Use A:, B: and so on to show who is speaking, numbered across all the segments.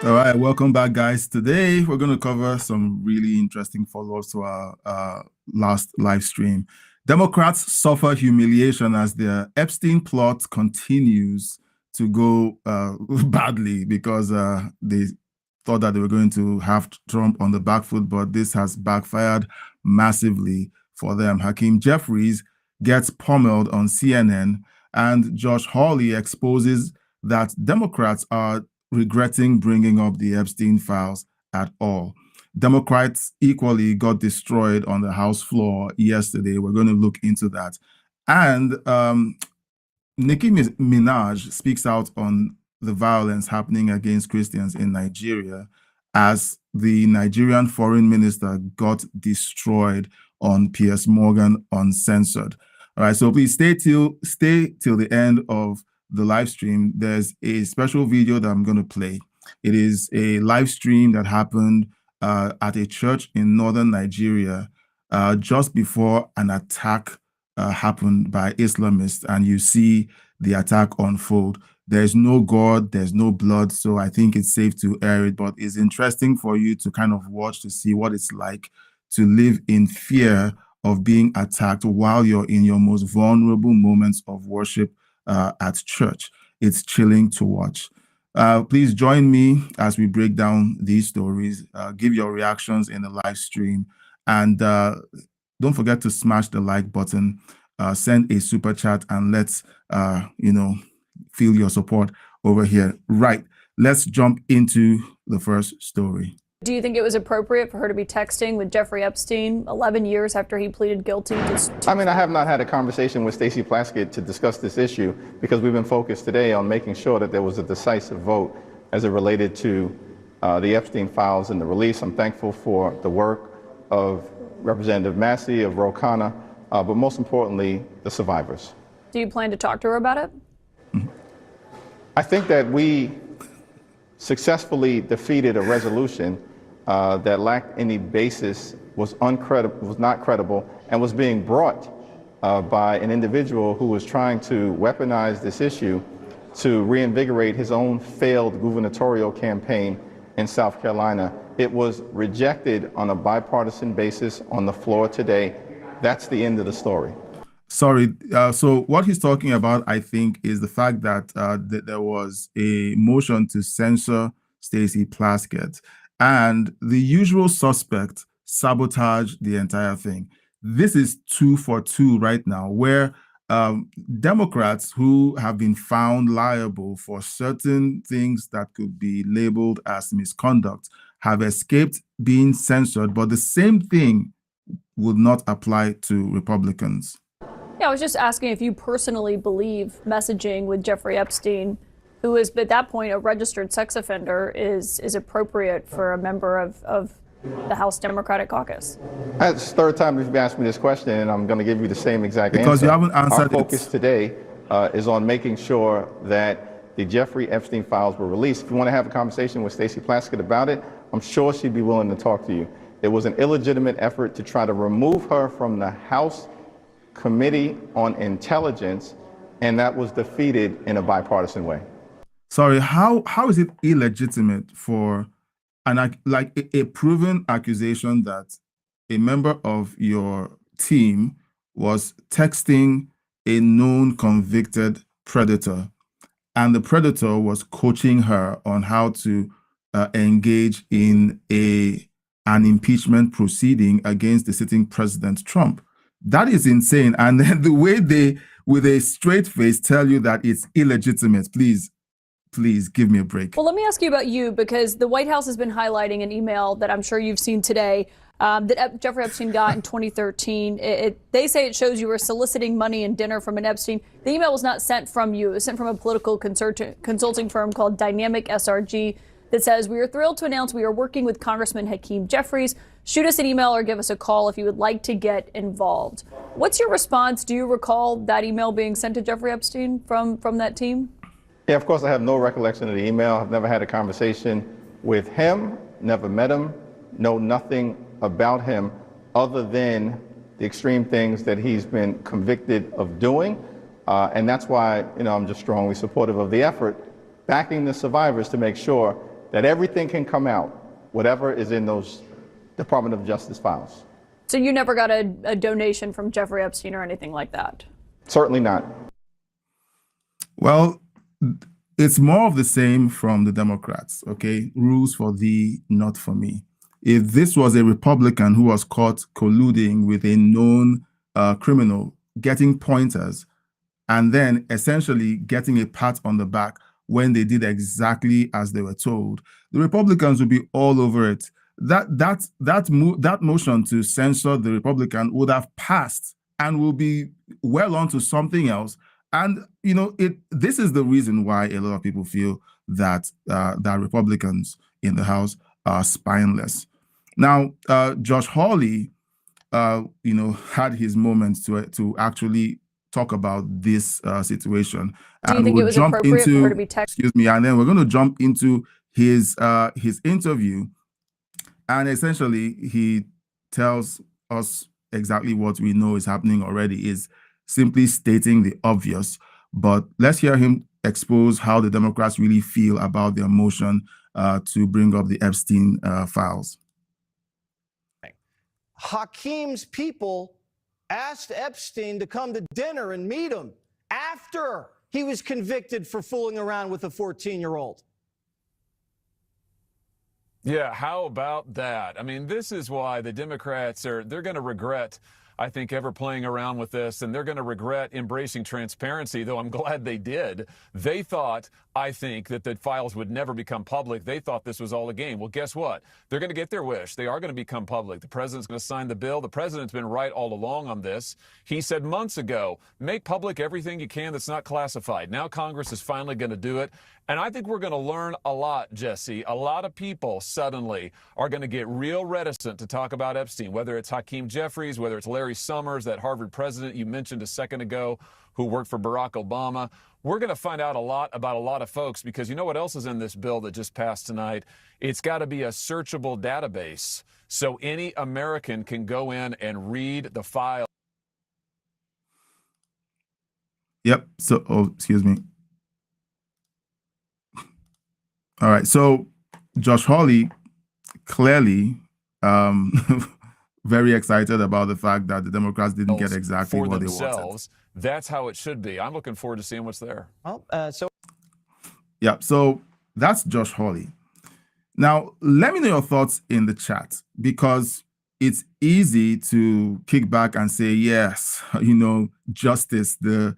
A: All right, welcome back, guys. Today we're going to cover some really interesting follow-ups to our last live stream. Democrats suffer humiliation as their Epstein plot continues to go badly because they thought that they were going to have Trump on the back foot, but this has backfired massively for them. Hakeem Jeffries gets pummeled on CNN, and Josh Hawley exposes that Democrats are regretting bringing up the Epstein files at all. Democrats equally got destroyed on the House floor yesterday. We're going to look into that. And Nicki Minaj speaks out on the violence happening against Christians in Nigeria as the Nigerian foreign minister got destroyed on Piers Morgan Uncensored. All right, so please stay till the end of the live stream. There's a special video that I'm going to play. It is a live stream that happened at a church in northern Nigeria just before an attack happened by Islamists, and you see the attack unfold. There's no God, there's no blood, so I think it's safe to air it, but it's interesting for you to kind of watch to see what it's like to live in fear of being attacked while you're in your most vulnerable moments of worship at church. It's chilling to watch. Please join me as we break down these stories. Give your reactions in the live stream, and don't forget to smash the like button. Send a super chat, and let's feel your support over here. Right, let's jump into the first story.
B: Do you think it was appropriate for her to be texting with Jeffrey Epstein 11 years after he pleaded guilty?
C: I mean, I have not had a conversation with Stacey Plaskett to discuss this issue because we've been focused today on making sure that there was a decisive vote as it related to the Epstein files and the release. I'm thankful for the work of Representative Massey, of Ro Khanna, but most importantly, the survivors.
B: Do you plan to talk to her about it?
C: I think that we successfully defeated a resolution that lacked any basis, was not credible, and was being brought by an individual who was trying to weaponize this issue to reinvigorate his own failed gubernatorial campaign in South Carolina. It was rejected on a bipartisan basis on the floor today. That's the end of the story.
A: Sorry. So what he's talking about, I think, is the fact that there was a motion to censor Stacey Plaskett, and the usual suspect sabotaged the entire thing. This is 2 for 2 right now, where Democrats who have been found liable for certain things that could be labeled as misconduct have escaped being censored, but the same thing would not apply to Republicans.
B: Yeah, I was just asking if you personally believe messaging with Jeffrey Epstein, who is at that point a registered sex offender, is appropriate for a member of the House Democratic Caucus.
C: That's the third time you've asked me this question, and I'm going to give you the same exact answer.
A: Because you haven't answered it.
C: Our focus today is on making sure that the Jeffrey Epstein files were released. If you want to have a conversation with Stacey Plaskett about it, I'm sure she'd be willing to talk to you. It was an illegitimate effort to try to remove her from the House Committee on Intelligence, and that was defeated in a bipartisan way.
A: Sorry, how is it illegitimate for a proven accusation that a member of your team was texting a known convicted predator, and the predator was coaching her on how to engage in an impeachment proceeding against the sitting president, Trump? That is insane. And then the way they, with a straight face, tell you that it's illegitimate, please give me a break.
B: Well, let me ask you about you, because the White House has been highlighting an email that I'm sure you've seen today that Jeffrey Epstein got in 2013. They say it shows you were soliciting money and dinner from an Epstein. The email was not sent from you. It was sent from a political consulting firm called Dynamic SRG that says, "We are thrilled to announce we are working with Congressman Hakeem Jeffries. Shoot us an email or give us a call if you would like to get involved." What's your response? Do you recall that email being sent to Jeffrey Epstein from that team?
C: Yeah, of course, I have no recollection of the email. I've never had a conversation with him, never met him, know nothing about him other than the extreme things that he's been convicted of doing. And that's why, I'm just strongly supportive of the effort, backing the survivors to make sure that everything can come out, whatever is in those Department of Justice files.
B: So you never got a donation from Jeffrey Epstein or anything like that?
C: Certainly not.
A: Well, it's more of the same from the Democrats, okay? Rules for thee, not for me. If this was a Republican who was caught colluding with a known criminal, getting pointers, and then essentially getting a pat on the back when they did exactly as they were told, the Republicans would be all over it. That motion to censor the Republican would have passed and will be well on to something else. And this is the reason why a lot of people feel that that Republicans in the House are spineless. Now, Josh Hawley, had his moments to actually talk about this situation.
B: Do you think it was appropriate for her to be texted?
A: Excuse me, and then we're going to jump into his interview, and essentially he tells us exactly what we know is happening already, is simply stating the obvious. But let's hear him expose how the Democrats really feel about their motion to bring up the Epstein files.
D: Hakeem's people asked Epstein to come to dinner and meet him after he was convicted for fooling around with a 14-year-old.
E: Yeah, how about that? I mean, this is why the Democrats they're going to regret, I think, ever playing around with this, and they're going to regret embracing transparency, though I'm glad they did. They thought, I think, that the files would never become public. They thought this was all a game. Well, guess what? They're going to get their wish. They are going to become public. The president's going to sign the bill. The president's been right all along on this. He said months ago, make public everything you can that's not classified. Now Congress is finally going to do it. And I think we're going to learn a lot, Jesse. A lot of people suddenly are going to get real reticent to talk about Epstein, whether it's Hakeem Jeffries, whether it's Larry Summers, that Harvard president you mentioned a second ago who worked for Barack Obama. We're going to find out a lot about a lot of folks, because you know what else is in this bill that just passed tonight? It's got to be a searchable database so any American can go in and read the file.
A: Yep. So, excuse me. All right. So Josh Hawley clearly very excited about the fact that the Democrats didn't get exactly what they wanted.
E: That's how it should be. I'm looking forward to seeing what's there.
A: Yeah. So that's Josh Hawley. Now, let me know your thoughts in the chat, because it's easy to kick back and say, yes, justice, the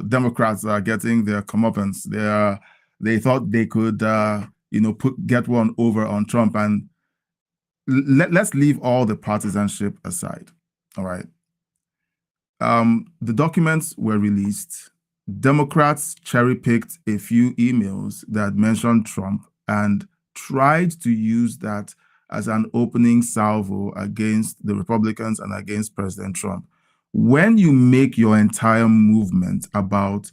A: Democrats are getting their comeuppance. They thought they could, get one over on Trump. And let's leave all the partisanship aside. All right. The documents were released. Democrats cherry-picked a few emails that mentioned Trump and tried to use that as an opening salvo against the Republicans and against President Trump. When you make your entire movement about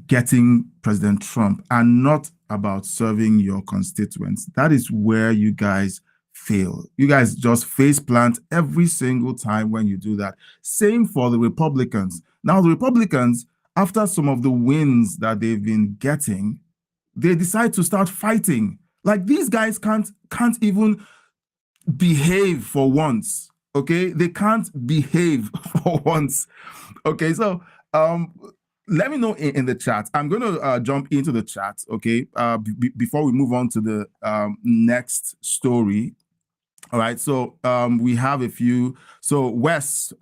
A: getting President Trump and not about serving your constituents, that is where you guys fail. You guys just face plant every single time when you do that. Same for the Republicans. Now, the Republicans, after some of the wins that they've been getting, they decide to start fighting. Like, these guys can't even behave for once. Okay, they can't behave for once. Okay, so let me know in the chat. I'm going to jump into the chat, okay, before we move on to the next story. All right, so we have a few. So Wes,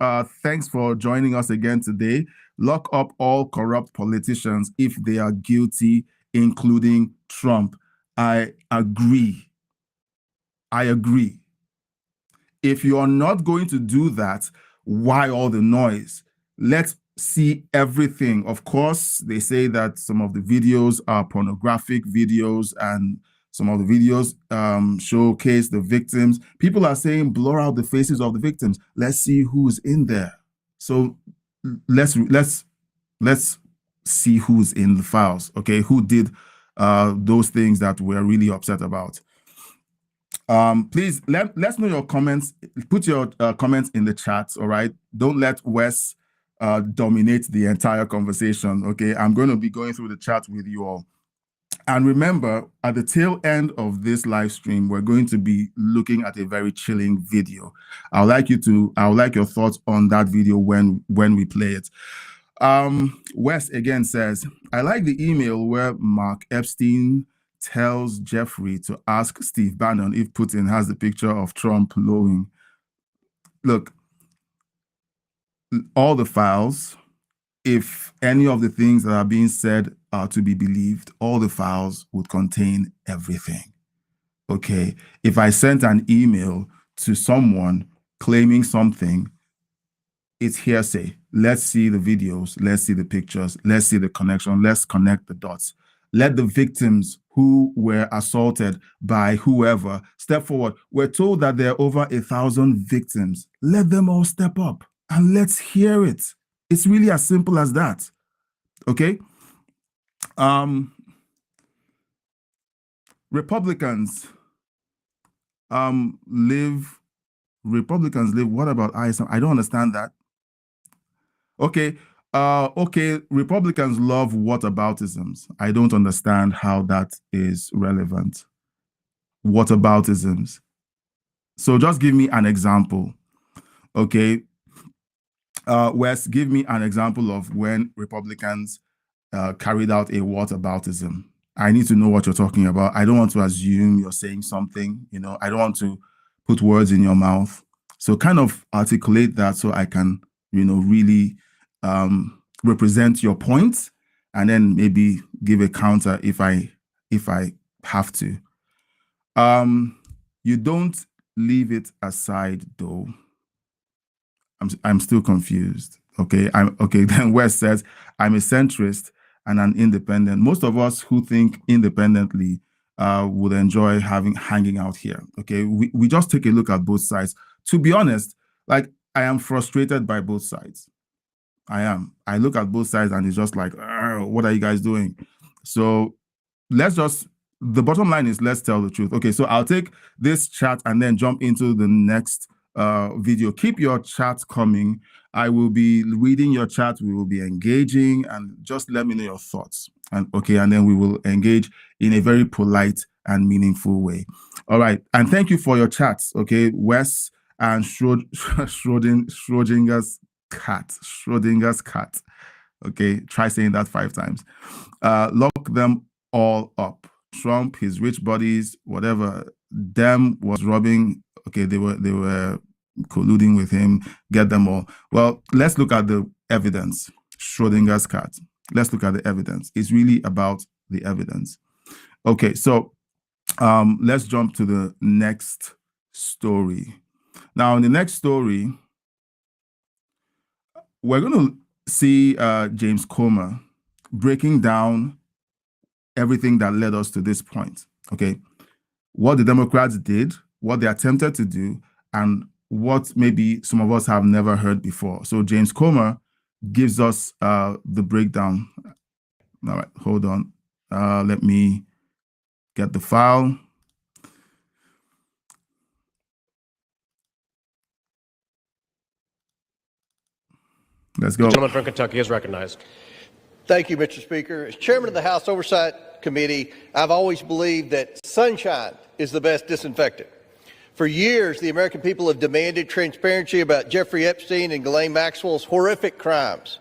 A: thanks for joining us again today. Lock up all corrupt politicians if they are guilty, including Trump. I agree. If you are not going to do that, why all the noise? Let's see everything. Of course, they say that some of the videos are pornographic videos and some of the videos showcase the victims. People are saying blur out the faces of the victims. Let's see who's in there. So let's see who's in the files. Okay, who did those things that we're really upset about. Please let's know your comments. Put your comments in the chat. All right, don't let Wes dominate the entire conversation. Okay, I'm going to be going through the chat with you all. And remember, at the tail end of this live stream, we're going to be looking at a very chilling video. I would like your thoughts on that video when we play it. Wes again says, I like the email where Mark Epstein tells Jeffrey to ask Steve Bannon if Putin has the picture of Trump lowing. Look, all the files, if any of the things that are being said are to be believed, all the files would contain everything. Okay? If I sent an email to someone claiming something, it's hearsay. Let's see the videos. Let's see the pictures. Let's see the connection. Let's connect the dots. Let the victims who were assaulted by whoever step forward. We're told that there are over 1,000 victims. Let them all step up and let's hear it. It's really as simple as that. Okay? Republicans live. What about ISM? I don't understand that. Okay. Okay, Republicans love whataboutisms. I don't understand how that is relevant. Whataboutisms. So just give me an example. Okay. Wes, give me an example of when Republicans carried out a whataboutism. I need to know what you're talking about. I don't want to assume you're saying something. I don't want to put words in your mouth. So kind of articulate that so I can, really represent your point, and then maybe give a counter if I have to. You don't leave it aside though. I'm still confused. Okay. Then West says, I'm a centrist and an independent. Most of us who think independently would enjoy hanging out here. Okay. We just take a look at both sides. To be honest, like, I am frustrated by both sides. I am. I look at both sides and it's just like, what are you guys doing? So the bottom line is, let's tell the truth. Okay, so I'll take this chat and then jump into the next video. Keep your chat coming. I will be reading your chat. We will be engaging, and just let me know your thoughts. And then we will engage in a very polite and meaningful way. All right, and thank you for your chats. Okay, Wes and Schrodinger's cat. Okay, try saying that 5 times. Lock them all up. Trump, his rich buddies, whatever, them was robbing. Okay, they were colluding with him. Get them all. Well, let's look at the evidence. Schrodinger's cat. Let's look at the evidence. It's really about the evidence. Okay, so let's jump to the next story. Now, in the next story, we're going to see James Comer breaking down everything that led us to this point. Okay, what the Democrats did, what they attempted to do, and what maybe some of us have never heard before. So James Comer gives us the breakdown. All right, hold on. Let me get the file. Let's go.
F: The gentleman from Kentucky is recognized.
G: Thank you, Mr. Speaker. As chairman of the House Oversight Committee, I've always believed that sunshine is the best disinfectant. For years, the American people have demanded transparency about Jeffrey Epstein and Ghislaine Maxwell's horrific crimes,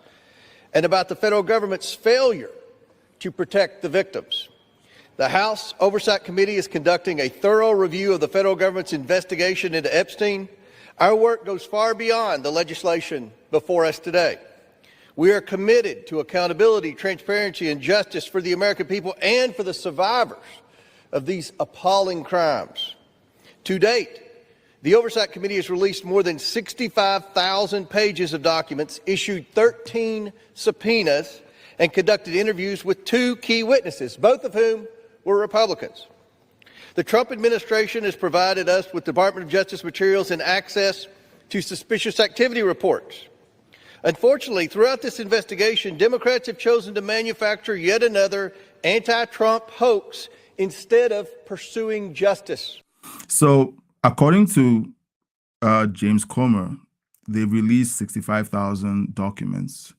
G: and about the federal government's failure to protect the victims. The House Oversight Committee is conducting a thorough review of the federal government's investigation into Epstein. Our work goes far beyond the legislation before us today. We are committed to accountability, transparency, and justice for the American people and for the survivors of these appalling crimes. To date, the Oversight Committee has released more than 65,000 pages of documents, issued 13 subpoenas, and conducted interviews with 2 key witnesses, both of whom were Republicans. The Trump administration has provided us with Department of Justice materials and access to suspicious activity reports. Unfortunately, throughout this investigation, Democrats have chosen to manufacture yet another anti-Trump hoax instead of pursuing justice.
A: So, according to James Comer, they released 65,000 documents,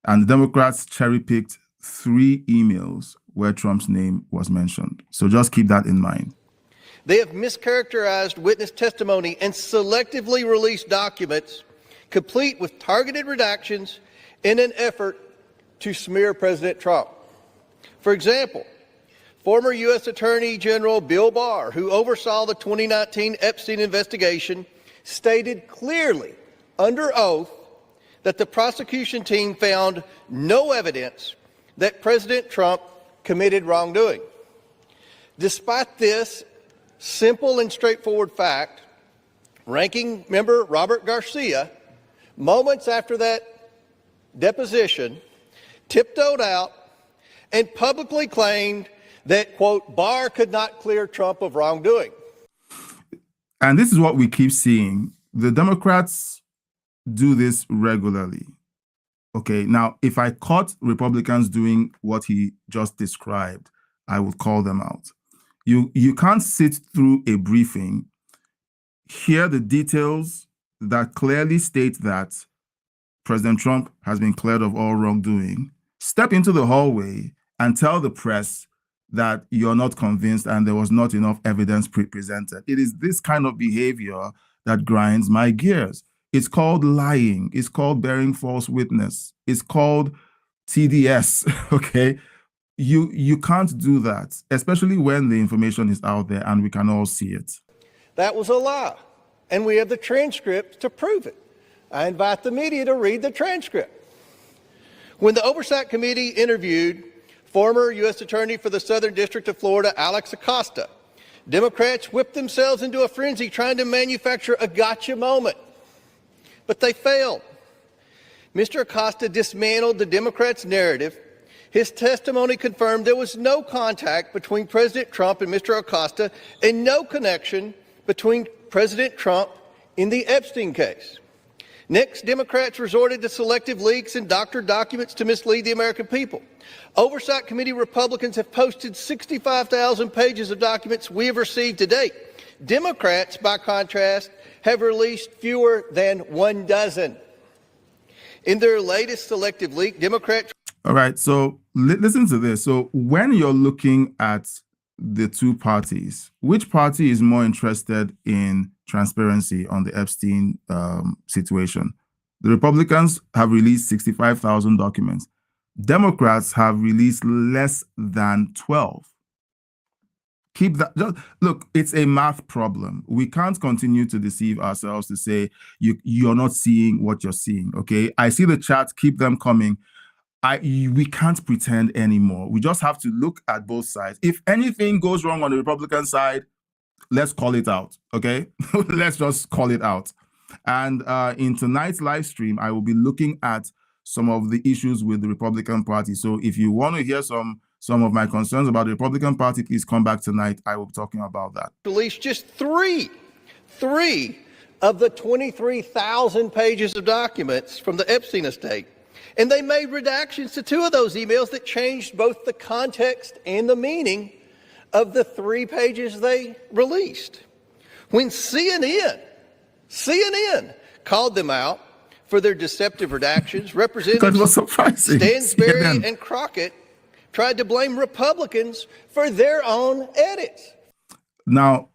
A: and the Democrats cherry-picked 3 emails where Trump's name was mentioned. So just keep that in mind.
G: They have mischaracterized witness testimony and selectively released documents complete with targeted redactions in an effort to smear President Trump. For example, former U.S. Attorney General Bill Barr, who oversaw the 2019 Epstein investigation, stated clearly under oath that the prosecution team found no evidence that President Trump committed wrongdoing. Despite this simple and straightforward fact, Ranking Member Robert Garcia, moments after that deposition, tiptoed out and publicly claimed that, quote, Barr could not clear Trump of wrongdoing.
A: And this is what we keep seeing. The Democrats do this regularly. Okay, now, if I caught Republicans doing what he just described, I would call them out. You can't sit through a briefing, hear the details that clearly state that President Trump has been cleared of all wrongdoing, step into the hallway and tell the press that you're not convinced and there was not enough evidence presented. It is this kind of behavior that grinds my gears. It's called lying. It's called bearing false witness. It's called TDS, okay? You can't do that, especially when the information is out there and we can all see it.
G: That was a lie, and we have the transcript to prove it. I invite the media to read the transcript. When the Oversight Committee interviewed former U.S. Attorney for the Southern District of Florida, Alex Acosta, Democrats whipped themselves into a frenzy trying to manufacture a gotcha moment, but they failed. Mr. Acosta dismantled the Democrats' narrative. His testimony confirmed there was no contact between President Trump and Mr. Acosta and no connection between President Trump in the Epstein case. Next, Democrats resorted to selective leaks and doctored documents to mislead the American people. Oversight Committee Republicans have posted 65,000 pages of documents we have received to date. Democrats, by contrast, have released fewer than 1 dozen. In their latest selective leak, Democrats...
A: All right, so listen to this. So when you're looking at the two parties, which party is more interested in transparency on the Epstein situation? The Republicans have released 65,000 documents. Democrats have released less than 12. Keep that. Just, look, it's a math problem. We can't continue to deceive ourselves to say you're not seeing what you're seeing, okay? I see the chats, keep them coming. We can't pretend anymore. We just have to look at both sides. If anything goes wrong on the Republican side, let's call it out, okay? Let's just call it out. And in tonight's live stream, I will be looking at some of the issues with the Republican Party. So if you want to hear some of my concerns about the Republican Party, please come back tonight. I will be talking about that.
G: Released just three of the 23,000 pages of documents from the Epstein estate. And they made redactions to 2 of those emails that changed both the context and the meaning of the 3 pages they released. When CNN called them out for their deceptive redactions, Representatives Stansberry and Crockett tried to blame Republicans for their own edits.
A: Now,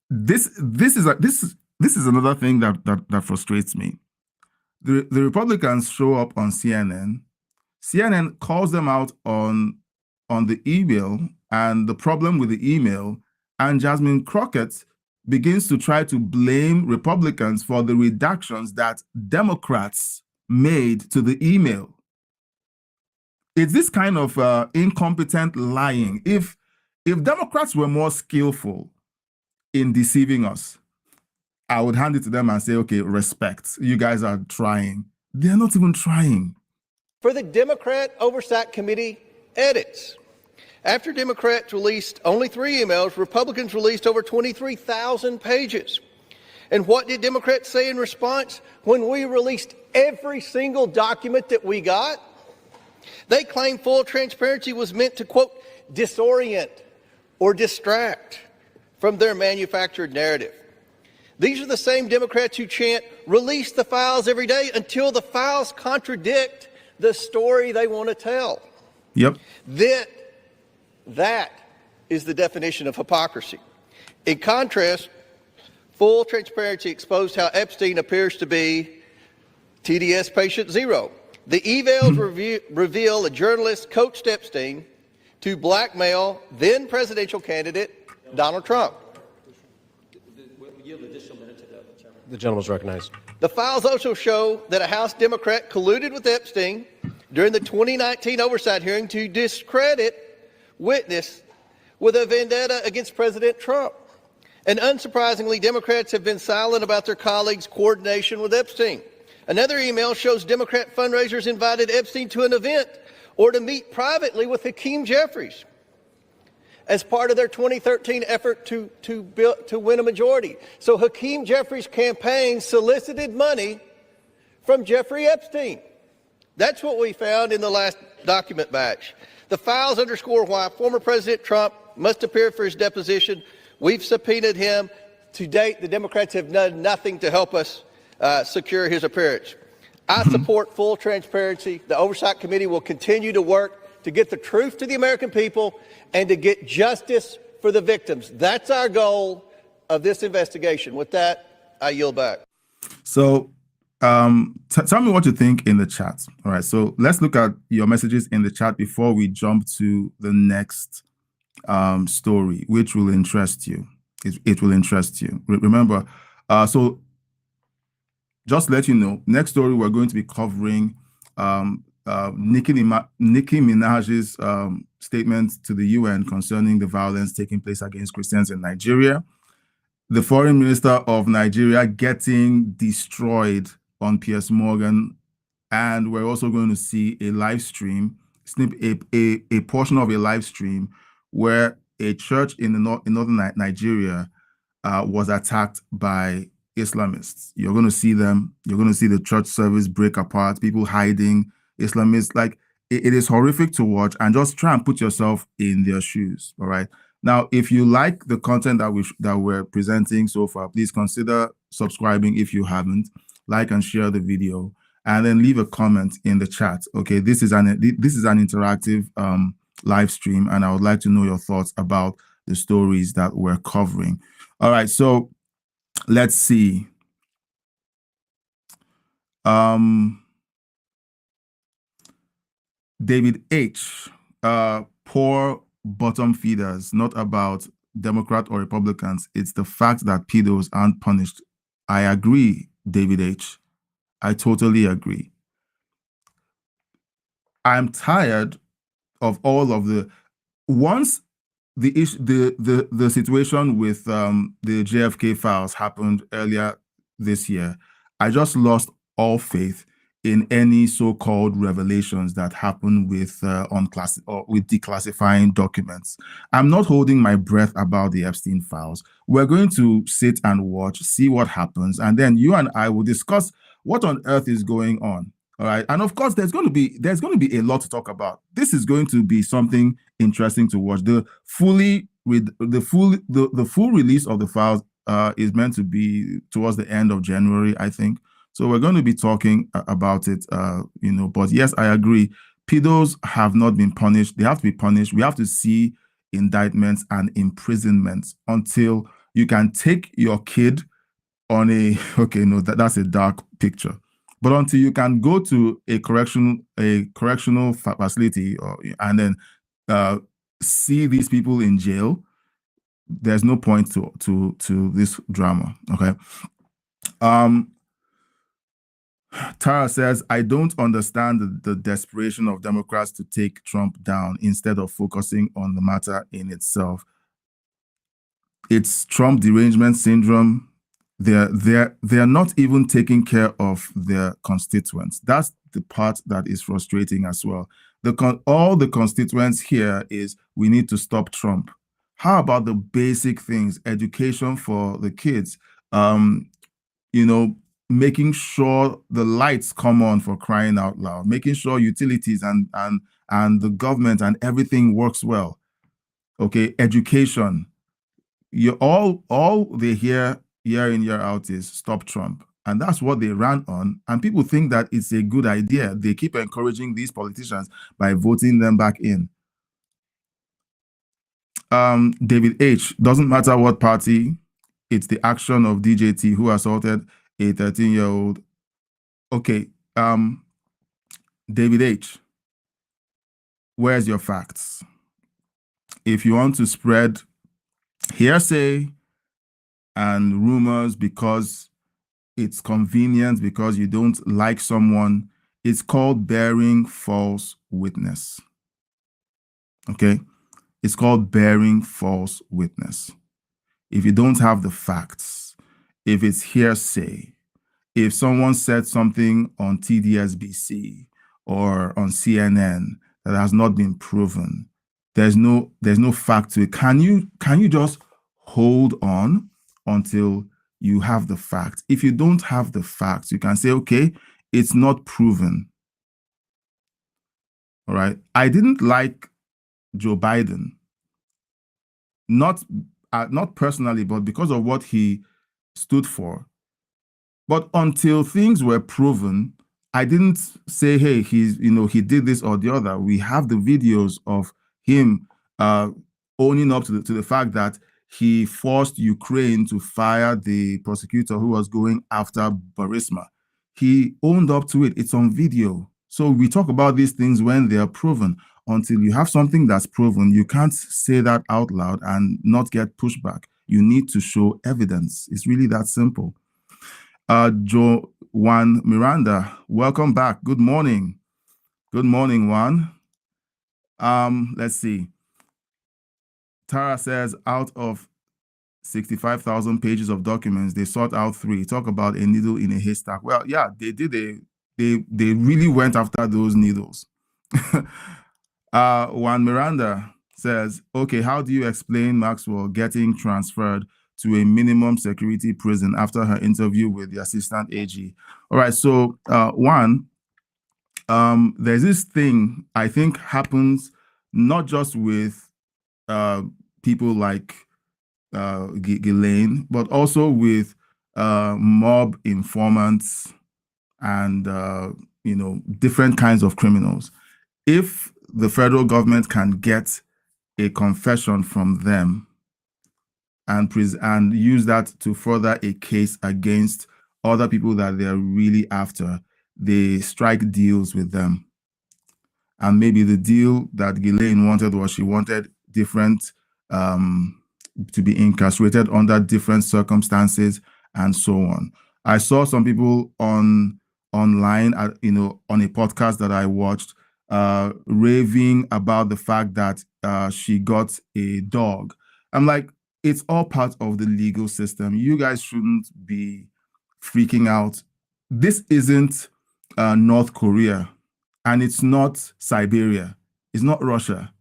A: this is another thing that frustrates me. The Republicans show up on CNN. CNN calls them out on the email and the problem with the email, and Jasmine Crockett begins to try to blame Republicans for the redactions that Democrats made to the email. It's this kind of incompetent lying. If Democrats were more skillful in deceiving us, I would hand it to them and say, okay, respect. You guys are trying. They're not even trying.
G: For the Democrat Oversight Committee edits, after Democrats released only 3 emails, Republicans released over 23,000 pages. And what did Democrats say in response when we released every single document that we got? They claimed full transparency was meant to, quote, disorient or distract from their manufactured narrative. These are the same Democrats who chant, release the files every day until the files contradict the story they want to tell.
A: Yep.
G: That is the definition of hypocrisy. In contrast, full transparency exposed how Epstein appears to be TDS patient zero. The emails reveal a journalist coached Epstein to blackmail then presidential candidate Donald Trump.
F: The gentleman is recognized.
G: The files also show that a House Democrat colluded with Epstein during the 2019 oversight hearing to discredit witness with a vendetta against President Trump. And unsurprisingly, Democrats have been silent about their colleagues' coordination with Epstein. Another email shows Democrat fundraisers invited Epstein to an event or to meet privately with Hakeem Jeffries as part of their 2013 effort to win a majority. So Hakeem Jeffries' campaign solicited money from Jeffrey Epstein. That's what we found in the last document batch. The files underscore why former President Trump must appear for his deposition. We've subpoenaed him. To date, the Democrats have done nothing to help us secure his appearance. I support full transparency. The Oversight Committee will continue to work to get the truth to the American people and to get justice for the victims. That's our goal of this investigation. With that, I yield back.
A: So tell me what you think in the chat. All right, so let's look at your messages in the chat before we jump to the next story, which will interest you. It will interest you. Remember, so just to let you know, next story we're going to be covering Nicki Minaj's statement to the UN concerning the violence taking place against Christians in Nigeria, the foreign minister of Nigeria getting destroyed on Piers Morgan, and we're also going to see a live stream, a portion of a live stream where a church in northern Nigeria was attacked by Islamists. You're going to see them. You're going to see the church service break apart, people hiding, Islamists. Like, it is horrific to watch, and just try and put yourself in their shoes. All right. Now, if you like the content that we're presenting so far, please consider subscribing if you haven't. Like and share the video, and then leave a comment in the chat. Okay, this is an interactive live stream, and I would like to know your thoughts about the stories that we're covering. All right, so let's see. David H. Poor bottom feeders, not about Democrat or Republicans. It's the fact that pedos aren't punished. I agree, David H. I totally agree. I'm tired of all of the the situation with the JFK files happened earlier this year. I just lost all faith in any so-called revelations that happen with with declassifying documents. I'm not holding my breath about the Epstein files. We're going to sit and watch, see what happens, and then you and I will discuss what on earth is going on. All right, and of course, there's going to be a lot to talk about. This is going to be something interesting to watch. The full release of the files is meant to be towards the end of January, I think. So we're going to be talking about it, but yes, I agree. Pedos have not been punished. They have to be punished. We have to see indictments and imprisonments until you can take your kid on that's a dark picture. But until you can go to a correctional facility and then see these people in jail, there's no point to this drama. Okay. Tara says, I don't understand the desperation of Democrats to take Trump down instead of focusing on the matter in itself. It's Trump derangement syndrome. They're not even taking care of their constituents. That's the part that is frustrating as well. All the constituents here is, we need to stop Trump. How about the basic things? Education for the kids, making sure the lights come on, for crying out loud, making sure utilities and the government and everything works well. Okay, education. All they hear year in, year out is stop Trump. And that's what they ran on. And people think that it's a good idea. They keep encouraging these politicians by voting them back in. David H. Doesn't matter what party, it's the action of DJT who assaulted a 13-year-old. Okay, David H., where's your facts? If you want to spread hearsay and rumors because it's convenient, because you don't like someone, it's called bearing false witness. Okay? It's called bearing false witness. If you don't have the facts, if it's hearsay, if someone said something on TDSBC or on CNN that has not been proven, there's no fact to it. Can you just hold on until you have the facts? If you don't have the facts, you can say, okay, it's not proven. All right. I didn't like Joe Biden, not personally, but because of what he stood for. But until things were proven, I didn't say, hey, he did this or the other. We have the videos of him owning up to the fact that he forced Ukraine to fire the prosecutor who was going after Burisma. He owned up to it. It's on video. So we talk about these things when they are proven. Until you have something that's proven, you can't say that out loud and not get pushback. You need to show evidence. It's really that simple. Joe Juan Miranda, welcome back. Good morning. Good morning, Juan. Let's see. Tara says, out of 65,000 pages of documents, they sought out 3. Talk about a needle in a haystack. Well, yeah, they did. They really went after those needles. Juan Miranda says, okay, how do you explain Maxwell getting transferred to a minimum security prison after her interview with the assistant AG? All right, so Juan, there's this thing I think happens not just with people like Ghislaine, but also with mob informants and different kinds of criminals. If the federal government can get a confession from them and use that to further a case against other people that they're really after, they strike deals with them. And maybe the deal that Ghislaine wanted was she wanted different to be incarcerated under different circumstances and so on. I saw some people online, on a podcast that I watched, raving about the fact that she got a dog. I'm like, it's all part of the legal system. You guys shouldn't be freaking out. This isn't North Korea, and it's not Siberia. It's not Russia.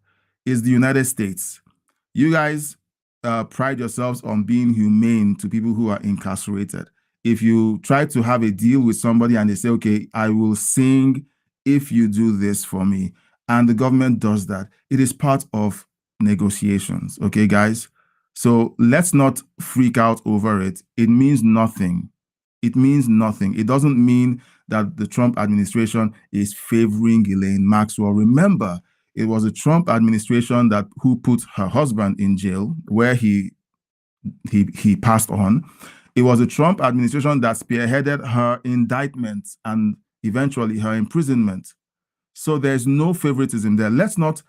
A: It's the United States. You guys pride yourselves on being humane to people who are incarcerated. If you try to have a deal with somebody and they say, okay, I will sing if you do this for me, and the government does that, it is part of negotiations. Okay, guys? So let's not freak out over it. It means nothing. It means nothing. It doesn't mean that the Trump administration is favoring Ghislaine Maxwell. Remember, it was the Trump administration who put her husband in jail, where he passed on. It was the Trump administration that spearheaded her indictment and eventually her imprisonment. So there's no favoritism there. Let's not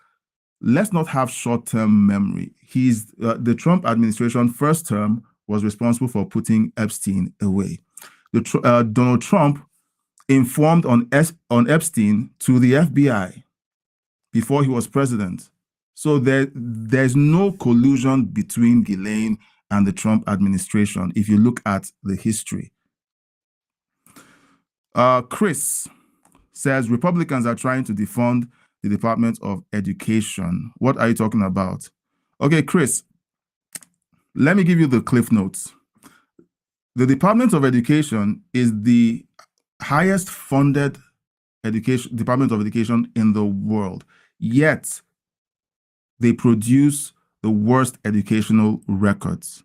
A: have short-term memory. The Trump administration first term was responsible for putting Epstein away. Donald Trump informed on Epstein to the FBI before he was president. So there's no collusion between Ghislaine and the Trump administration if you look at the history. Chris says Republicans are trying to defund the Department of Education. What are you talking about? Okay, Chris, let me give you the cliff notes. The Department of Education is the highest funded Department of Education in the world, yet they produce the worst educational records,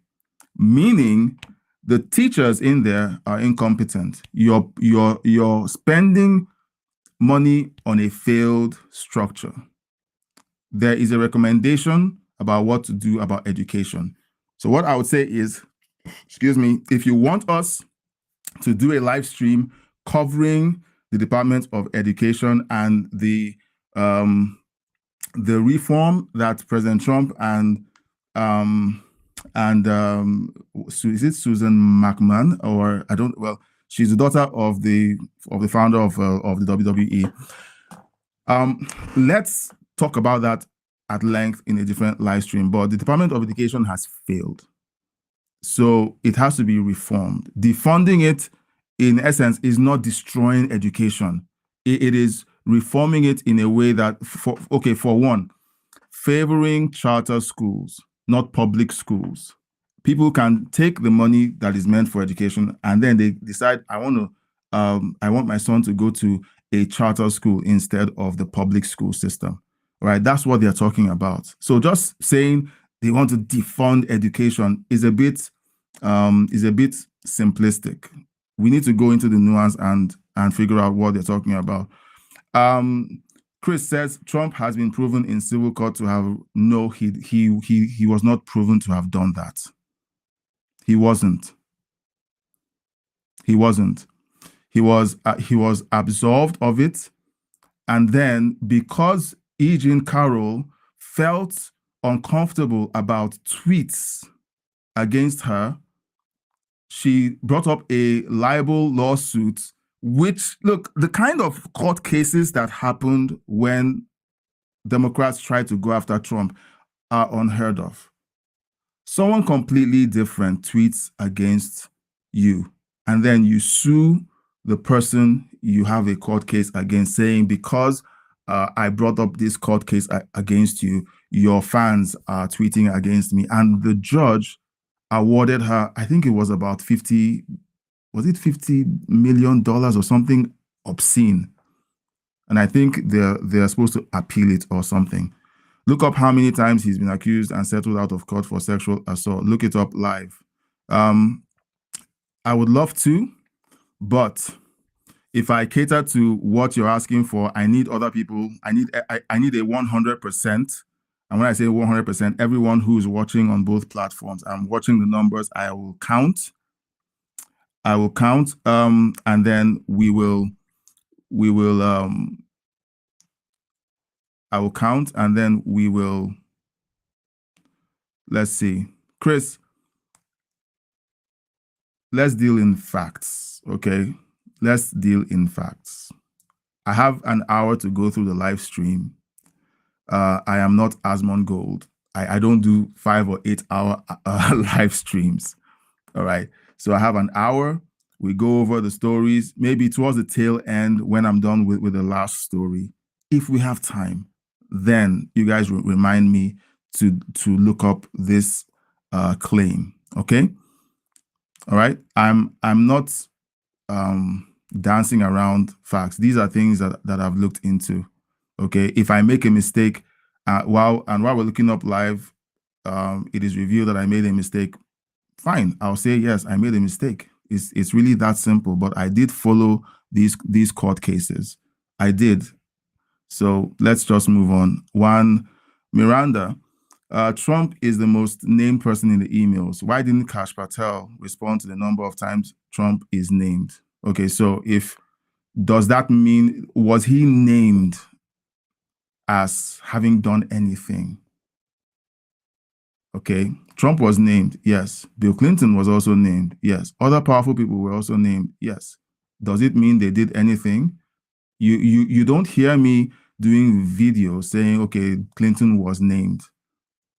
A: meaning the teachers in there are incompetent. You're spending money on a failed structure. There is a recommendation about what to do about education. So what I would say is, excuse me, if you want us to do a live stream covering the Department of Education and the reform that President Trump and is it Susan McMahon, or I don't, well, she's the daughter of the founder of the WWE. Let's talk about that at length in a different live stream. But the Department of Education has failed, so it has to be reformed. Defunding it, in essence, is not destroying education. It is reforming it in a way that, for one, favoring charter schools, not public schools. People can take the money that is meant for education, and then they decide, I want my son to go to a charter school instead of the public school system. Right? That's what they're talking about. So just saying they want to defund education is a bit simplistic. We need to go into the nuance and figure out what they're talking about. Chris says Trump has been proven in civil court to have he was not proven to have done that. He wasn't. He was absolved of it, and then because E. Jean Carroll felt uncomfortable about tweets against her, she brought up a libel lawsuit, which, look, the kind of court cases that happened when Democrats tried to go after Trump are unheard of. Someone completely different tweets against you, and then you sue the person you have a court case against, saying, because I brought up this court case against you, your fans are tweeting against me. And the judge awarded her, I think it was about $50 million or something obscene. And I think they're supposed to appeal it or something. Look up how many times he's been accused and settled out of court for sexual assault. Look it up live. I would love to, but if I cater to what you're asking for, I need other people. I need a 100%. And when I say 100%, everyone who is watching on both platforms, I'm watching the numbers. I will count. And then I will count, and then we will, let's see. Chris, let's deal in facts, okay? Let's deal in facts. I have an hour to go through the live stream. I am not Asmon Gold. I don't do 5 or 8 hour live streams, all right? So I have an hour. We go over the stories, maybe towards the tail end when I'm done with the last story. If we have time, then you guys remind me to look up this claim, okay? All right, I'm not dancing around facts. These are things that I've looked into, okay? If I make a mistake while we're looking up live, it is revealed that I made a mistake, fine, I'll say, yes, I made a mistake. It's really that simple, but I did follow these court cases. I did. So let's just move on. One, Miranda, Trump is the most named person in the emails. Why didn't Kash Patel respond to the number of times Trump is named? Okay, so does that mean, was he named as having done anything? Okay, Trump was named, yes. Bill Clinton was also named, yes. Other powerful people were also named, yes. Does it mean they did anything? You don't hear me doing videos saying, okay, Clinton was named.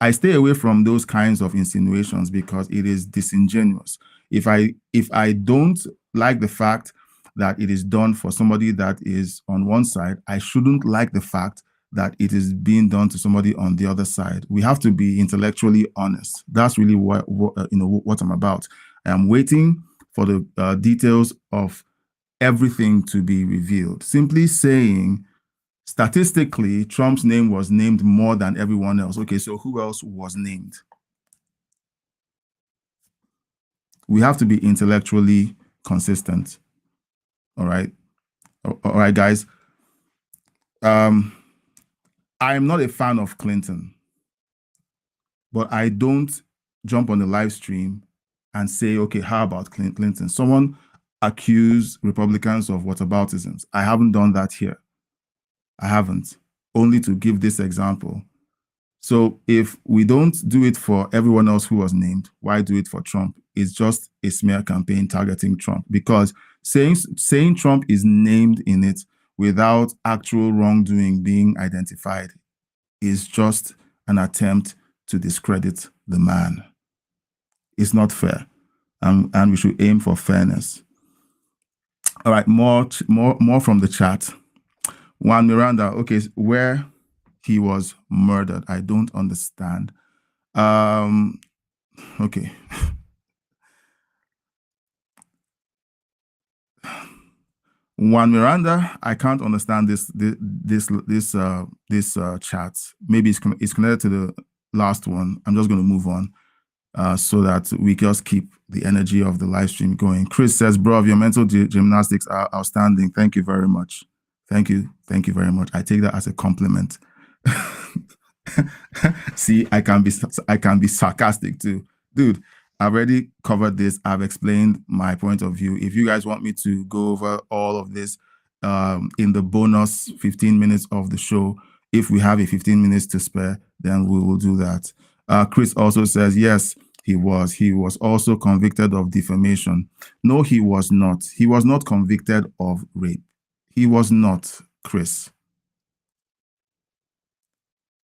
A: I stay away from those kinds of insinuations because it is disingenuous. If I don't like the fact that it is done for somebody that is on one side, I shouldn't like the fact that it is being done to somebody on the other side. We have to be intellectually honest. That's really what I'm about. I am waiting for the details of everything to be revealed. Simply saying, statistically, Trump's name was named more than everyone else. Okay, so who else was named? We have to be intellectually consistent. All right, guys. I am not a fan of Clinton. but I don't jump on the live stream and say, okay, how about Clinton? Someone accused Republicans of whataboutisms. I haven't done that here. I haven't, only to give this example. So if we don't do it for everyone else who was named, why do it for Trump? It's just a smear campaign targeting Trump, because saying Trump is named in it without actual wrongdoing being identified is just an attempt to discredit the man. It's not fair, and we should aim for fairness. All right, more from the chat. Juan Miranda, okay, where he was murdered, I don't understand. Okay. Juan Miranda, I can't understand this chat. Maybe it's connected to the last one. I'm just going to move on so that we just keep the energy of the live stream going. Chris says, bro, your mental gymnastics are outstanding. Thank you very much. Thank you very much. I take that as a compliment. See, I can be sarcastic too, dude. I've already covered this. I've explained my point of view. If you guys want me to go over all of this in the bonus 15 minutes of the show, if we have a 15 minutes to spare, then we will do that. Chris also says, yes, he was. He was also convicted of defamation. No, he was not. He was not convicted of rape. He was not, Chris.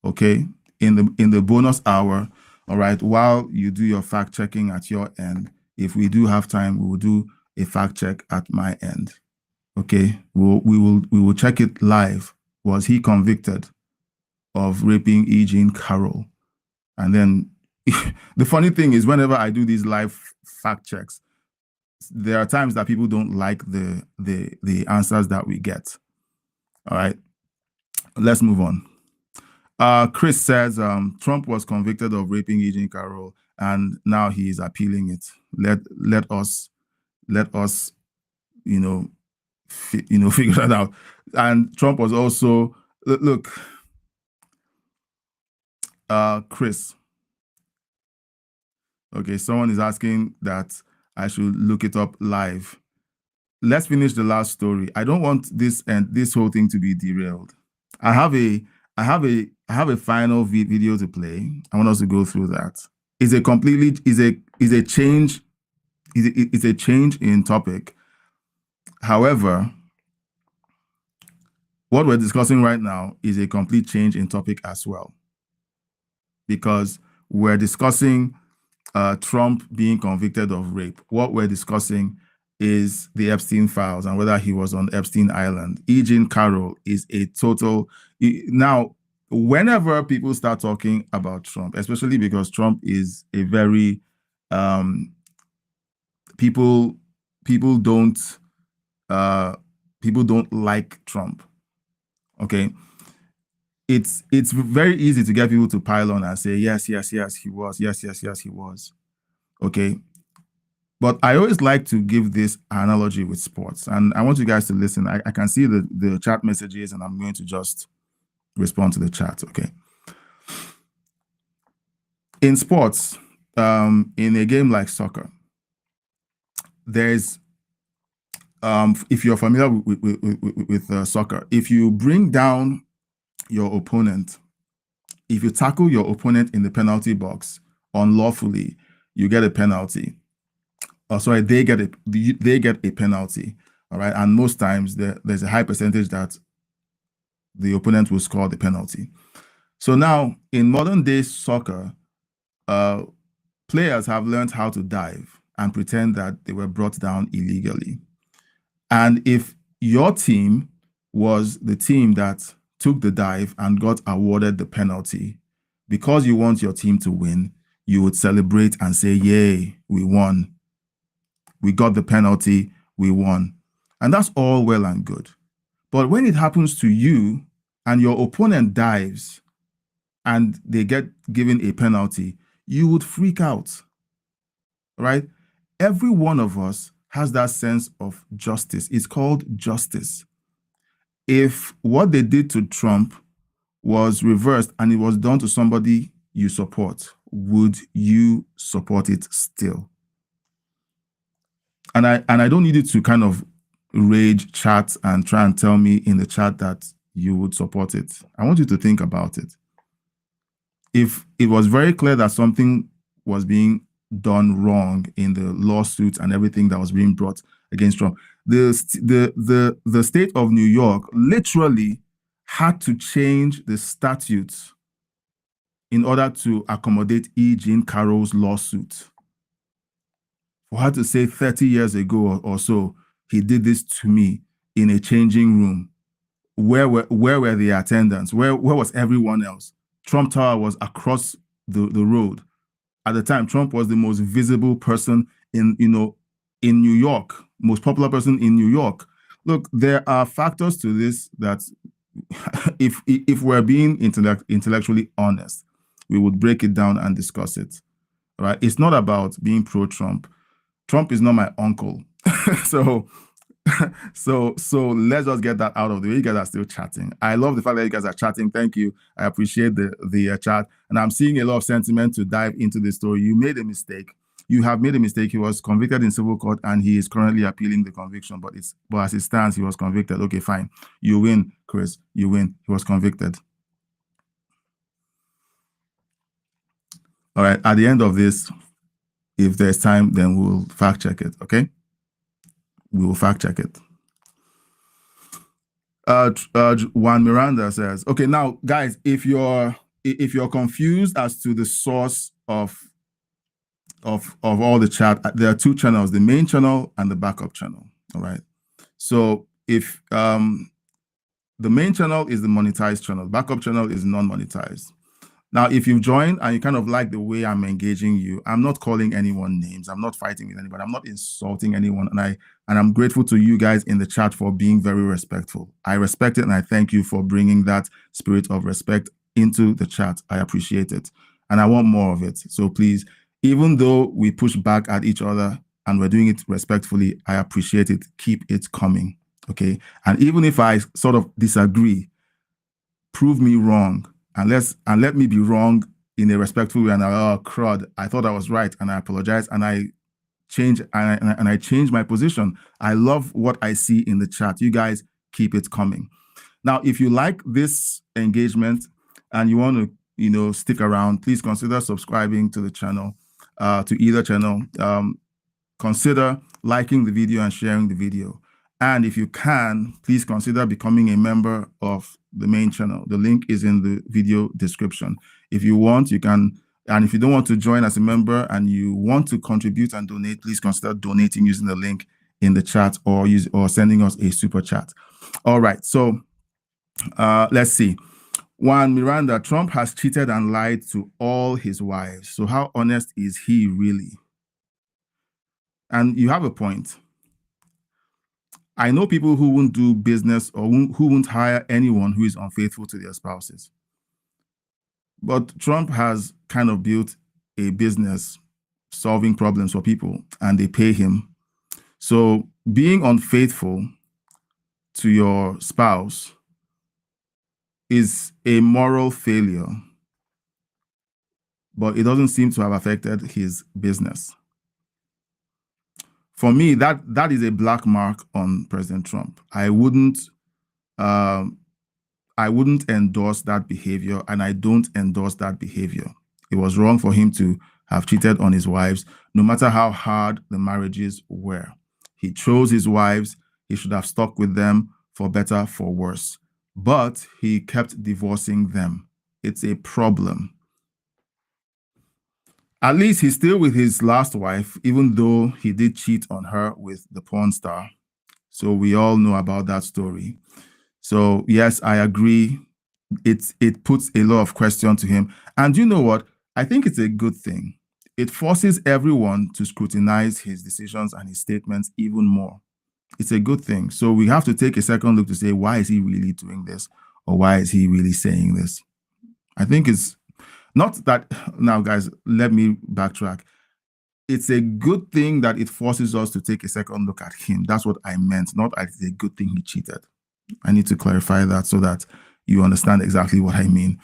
A: Okay, in the bonus hour, all right, while you do your fact checking at your end, if we do have time, we will do a fact check at my end. Okay, we will check it live. Was he convicted of raping E. Jean Carroll? And then the funny thing is, whenever I do these live fact checks, there are times that people don't like the answers that we get. All right, let's move on. Chris says Trump was convicted of raping E. Jean Carroll, and now he is appealing it. Let us, figure that out. And Trump was also look, Chris. Okay, someone is asking that I should look it up live. Let's finish the last story. I don't want this whole thing to be derailed. I have a final video to play. I want us to go through that. It's a change in topic. However, what we're discussing right now is a complete change in topic as well, because we're discussing Trump being convicted of rape. What we're discussing is the Epstein files and whether he was on Epstein Island. E. Jean Carroll is a total. Now, whenever people start talking about Trump, especially because Trump is a very people don't like Trump. Okay, it's very easy to get people to pile on and say yes, he was, yes, he was. Okay, but I always like to give this analogy with sports, and I want you guys to listen. I can see the chat messages, and I'm going to just respond to the chat. Okay. In sports, in a game like soccer, there's if you're familiar with soccer, if you bring down your opponent, if you tackle your opponent in the penalty box unlawfully, you get a penalty. Sorry, they get a penalty. All right, and most times there's a high percentage that the opponent will score the penalty. So now in modern day soccer, players have learned how to dive and pretend that they were brought down illegally. And if your team was the team that took the dive and got awarded the penalty, because you want your team to win, you would celebrate and say, yay, we won. We got the penalty, we won. And that's all well and good. But when it happens to you and your opponent dives and they get given a penalty, you would freak out, right? Every one of us has that sense of justice. It's called justice. If what they did to Trump was reversed and it was done to somebody you support, would you support it still? And I don't need you to kind of rage chat and try and tell me in the chat that you would support it. I want you to think about it. If it was very clear that something was being done wrong in the lawsuit and everything that was being brought against Trump, the state of New York literally had to change the statutes in order to accommodate E. Jean Carroll's lawsuit. For her to say 30 years ago or so, he did this to me in a changing room. Where were the attendants? Where was everyone else? Trump Tower was across the road. At the time, Trump was the most visible person in New York, most popular person in New York. Look, there are factors to this that if we're being intellectually honest, we would break it down and discuss it. Right? It's not about being pro-Trump. Trump is not my uncle. so let's just get that out of the way. You guys are still chatting. I love the fact that you guys are chatting. Thank you. I appreciate the chat. And I'm seeing a lot of sentiment to dive into the story. You made a mistake. You have made a mistake. He was convicted in civil court and he is currently appealing the conviction. But as it stands, he was convicted. Okay, fine. You win, Chris. You win. He was convicted. All right. At the end of this, if there's time, then we'll fact check it. Okay. We will fact check it. Juan Miranda says, okay, now guys, if you're confused as to the source of all the chat, there are two channels, the main channel and the backup channel. All right. So if the main channel is the monetized channel, backup channel is non-monetized. Now, if you've joined and you kind of like the way I'm engaging you, I'm not calling anyone names. I'm not fighting with anybody. I'm not insulting anyone. And I'm grateful to you guys in the chat for being very respectful. I respect it and I thank you for bringing that spirit of respect into the chat. I appreciate it. And I want more of it. So please, even though we push back at each other and we're doing it respectfully, I appreciate it. Keep it coming. Okay. And even if I sort of disagree, prove me wrong. And let me be wrong in a respectful way. And crud, I thought I was right, and I apologize, and I change I change my position. I love what I see in the chat. You guys keep it coming. Now, if you like this engagement and you want to stick around, please consider subscribing to the channel, to either channel. Consider liking the video and sharing the video. And if you can, please consider becoming a member of the main channel. The link is in the video description. If you want, you can. And if you don't want to join as a member and you want to contribute and donate, please consider donating using the link in the chat or sending us a super chat. All right. So let's see. Juan Miranda, Trump has cheated and lied to all his wives. So how honest is he really? And you have a point. I know people who won't do business or who won't hire anyone who is unfaithful to their spouses. But Trump has kind of built a business solving problems for people, and they pay him. So being unfaithful to your spouse is a moral failure, but it doesn't seem to have affected his business. For me, that is a black mark on President Trump. I wouldn't endorse that behavior, and I don't endorse that behavior. It was wrong for him to have cheated on his wives, no matter how hard the marriages were. He chose his wives. He should have stuck with them for better, for worse. But he kept divorcing them. It's a problem. At least he's still with his last wife, even though he did cheat on her with the porn star. So we all know about that story. So yes, I agree. It puts a lot of question to him. And you know what? I think it's a good thing. It forces everyone to scrutinize his decisions and his statements even more. It's a good thing. So we have to take a second look to say, why is he really doing this? Or why is he really saying this? I think it's not that. Now, guys, let me backtrack. It's a good thing that it forces us to take a second look at him. That's what I meant, not that it's a good thing he cheated. I need to clarify that so that you understand exactly what I mean.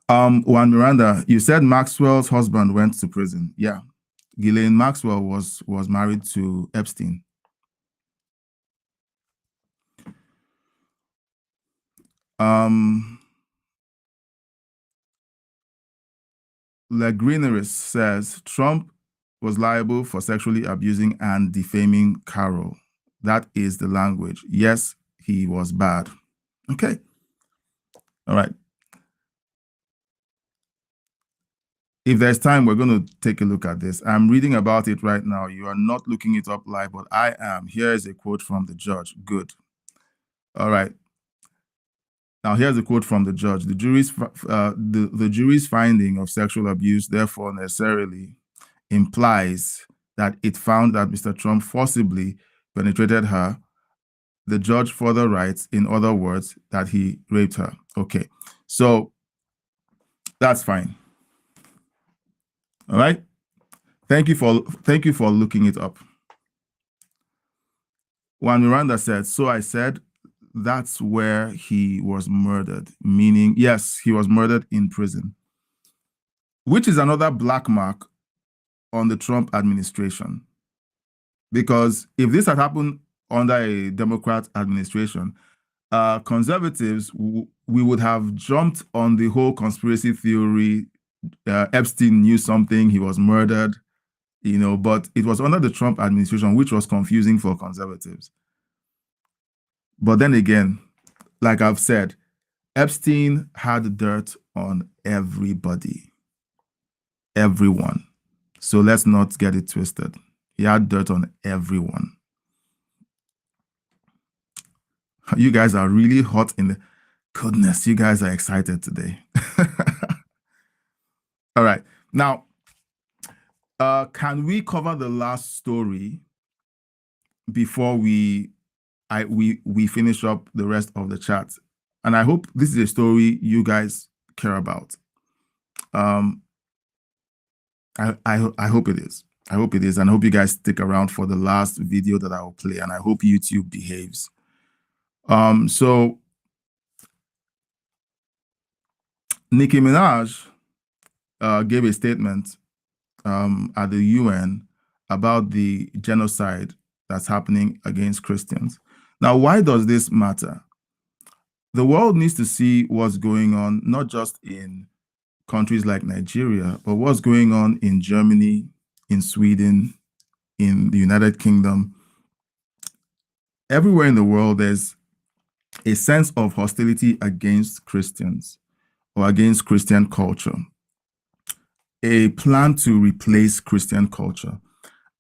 A: Juan Miranda, you said Maxwell's husband went to prison. Yeah. Ghislaine Maxwell was married to Epstein. Legrineris says Trump was liable for sexually abusing and defaming Carol. That is the language. Yes, he was bad. Okay. All right. If there's time, we're going to take a look at this. I'm reading about it right now. You are not looking it up live, but I am. Here is a quote from the judge. Good. All right. Now, here's a quote from the judge. The jury's finding of sexual abuse, therefore, necessarily implies that it found that Mr. Trump forcibly penetrated her. The judge further writes, in other words, that he raped her. Okay. So that's fine. All right. Thank you for looking it up. Juan Miranda said, so I said that's where he was murdered, meaning, yes, he was murdered in prison, which is another black mark on the Trump administration. Because if this had happened under a Democrat administration, conservatives, we would have jumped on the whole conspiracy theory. Epstein knew something, he was murdered, but it was under the Trump administration, which was confusing for conservatives. But then again, like I've said, Epstein had dirt on everybody, everyone. So let's not get it twisted. He had dirt on everyone. You guys are really hot in the goodness. You guys are excited today. All right. Now, can we cover the last story before we finish up the rest of the chat? And I hope this is a story you guys care about. I hope it is. I hope it is. And I hope you guys stick around for the last video that I will play. And I hope YouTube behaves. So Nicki Minaj gave a statement at the UN about the genocide that's happening against Christians. Now, why does this matter? The world needs to see what's going on, not just in countries like Nigeria, but what's going on in Germany, in Sweden, in the United Kingdom. Everywhere in the world, there's a sense of hostility against Christians or against Christian culture, a plan to replace Christian culture.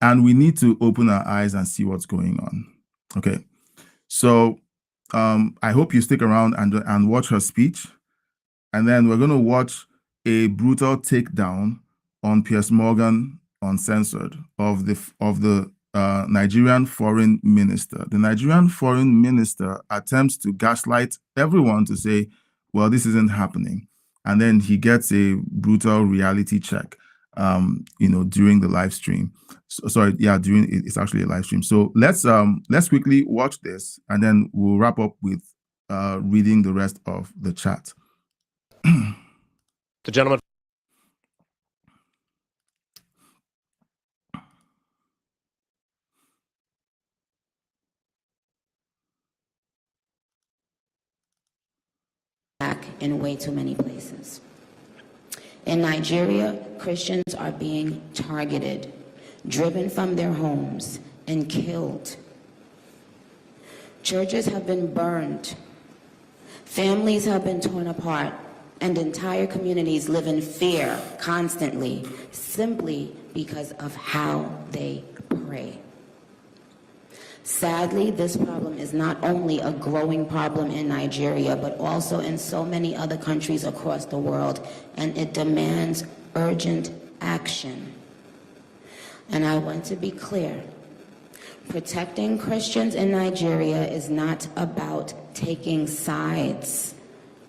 A: And we need to open our eyes and see what's going on. Okay. So I hope you stick around and watch her speech. And then we're going to watch a brutal takedown on Piers Morgan Uncensored of the Nigerian foreign minister. The Nigerian foreign minister attempts to gaslight everyone to say, well, this isn't happening. And then he gets a brutal reality check, during the live stream. It's actually a live stream. So let's quickly watch this, and then we'll wrap up with reading the rest of the chat.
F: The gentleman.
H: In way too many places. In Nigeria, Christians are being targeted, driven from their homes, and killed. Churches have been burned. Families have been torn apart, and entire communities live in fear constantly, simply because of how they pray. Sadly, this problem is not only a growing problem in Nigeria, but also in so many other countries across the world, and it demands urgent action. And I want to be clear, protecting Christians in Nigeria is not about taking sides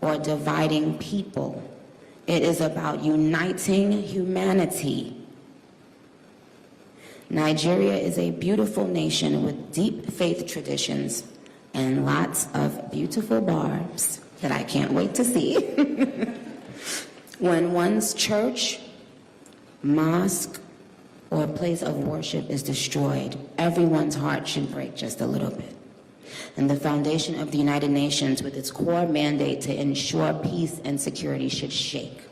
H: or dividing people. It is about uniting humanity. Nigeria is a beautiful nation with deep faith traditions and lots of beautiful barbs that I can't wait to see. When one's church, mosque, or place of worship is destroyed, everyone's heart should break just a little bit. And the foundation of the United Nations, with its core mandate to ensure peace and security, should shake.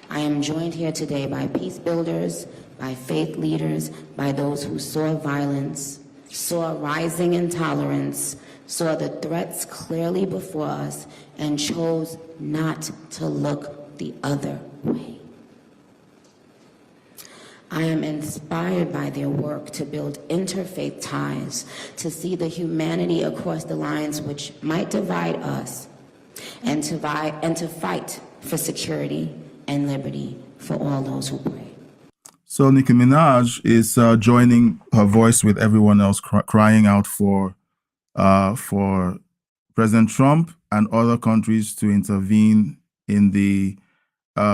H: I am joined here today by peace builders, by faith leaders, by those who saw violence, saw rising intolerance, saw the threats clearly before us, and chose not to look the other way. I am inspired by their work to build interfaith ties, to see the humanity across the lines which might divide us, and to fight for security and liberty for all those who pray.
A: So Nicki Minaj is joining her voice with everyone else crying out for President Trump and other countries to intervene in the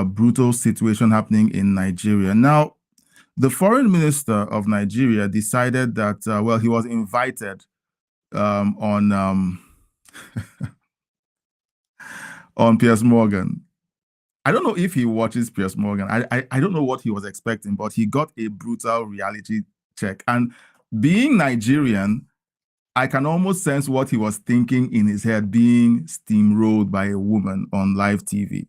A: brutal situation happening in Nigeria. Now, the foreign minister of Nigeria decided that, well, he was invited on Piers Morgan. I don't know if he watches Piers Morgan. I don't know what he was expecting, but he got a brutal reality check. And being Nigerian, I can almost sense what he was thinking in his head, being steamrolled by a woman on live TV.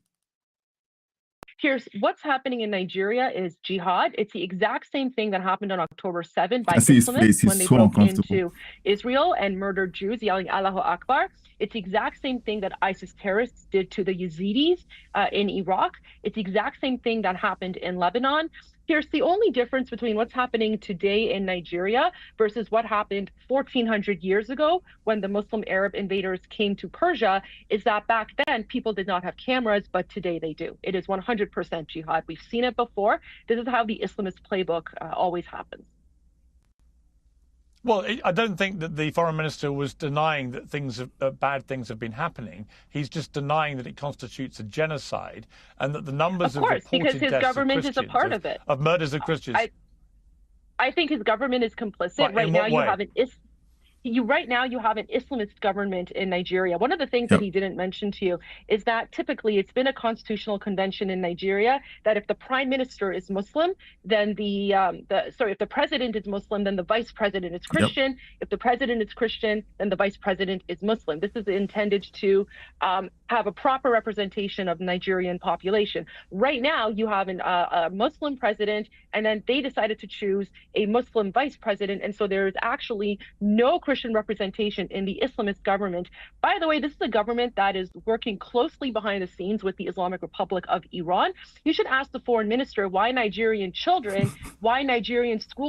I: Here's what's happening in Nigeria is jihad. It's the exact same thing that happened on October 7 by Islamists when they broke into Israel and murdered Jews, yelling Allahu Akbar. It's the exact same thing that ISIS terrorists did to the Yazidis in Iraq. It's the exact same thing that happened in Lebanon. Here's the only difference between what's happening today in Nigeria versus what happened 1400 years ago when the Muslim Arab invaders came to Persia is that back then people did not have cameras, but today they do. It is 100% jihad. We've seen it before. This is how the Islamist playbook always happens.
J: Well, I don't think that the foreign minister was denying that bad things have been happening. He's just denying that it constitutes a genocide and that the numbers of reported
I: because his
J: deaths
I: government
J: of
I: is a part of it.
J: Of murders of Christians.
I: I think his government is complicit. Right now, you have an Islamist government in Nigeria. One of the things that he didn't mention to you is that typically it's been a constitutional convention in Nigeria that if the prime minister is Muslim, then if the president is Muslim, then the vice president is Christian. If the president is Christian, then the vice president is Muslim. This is intended to have a proper representation of the Nigerian population. Right now, you have a Muslim president, and then they decided to choose a Muslim vice president, and so there is actually no Christian representation in the Islamist government. By the way, this is a government that is working closely behind the scenes with the Islamic Republic of Iran. You should ask the foreign minister why Nigerian school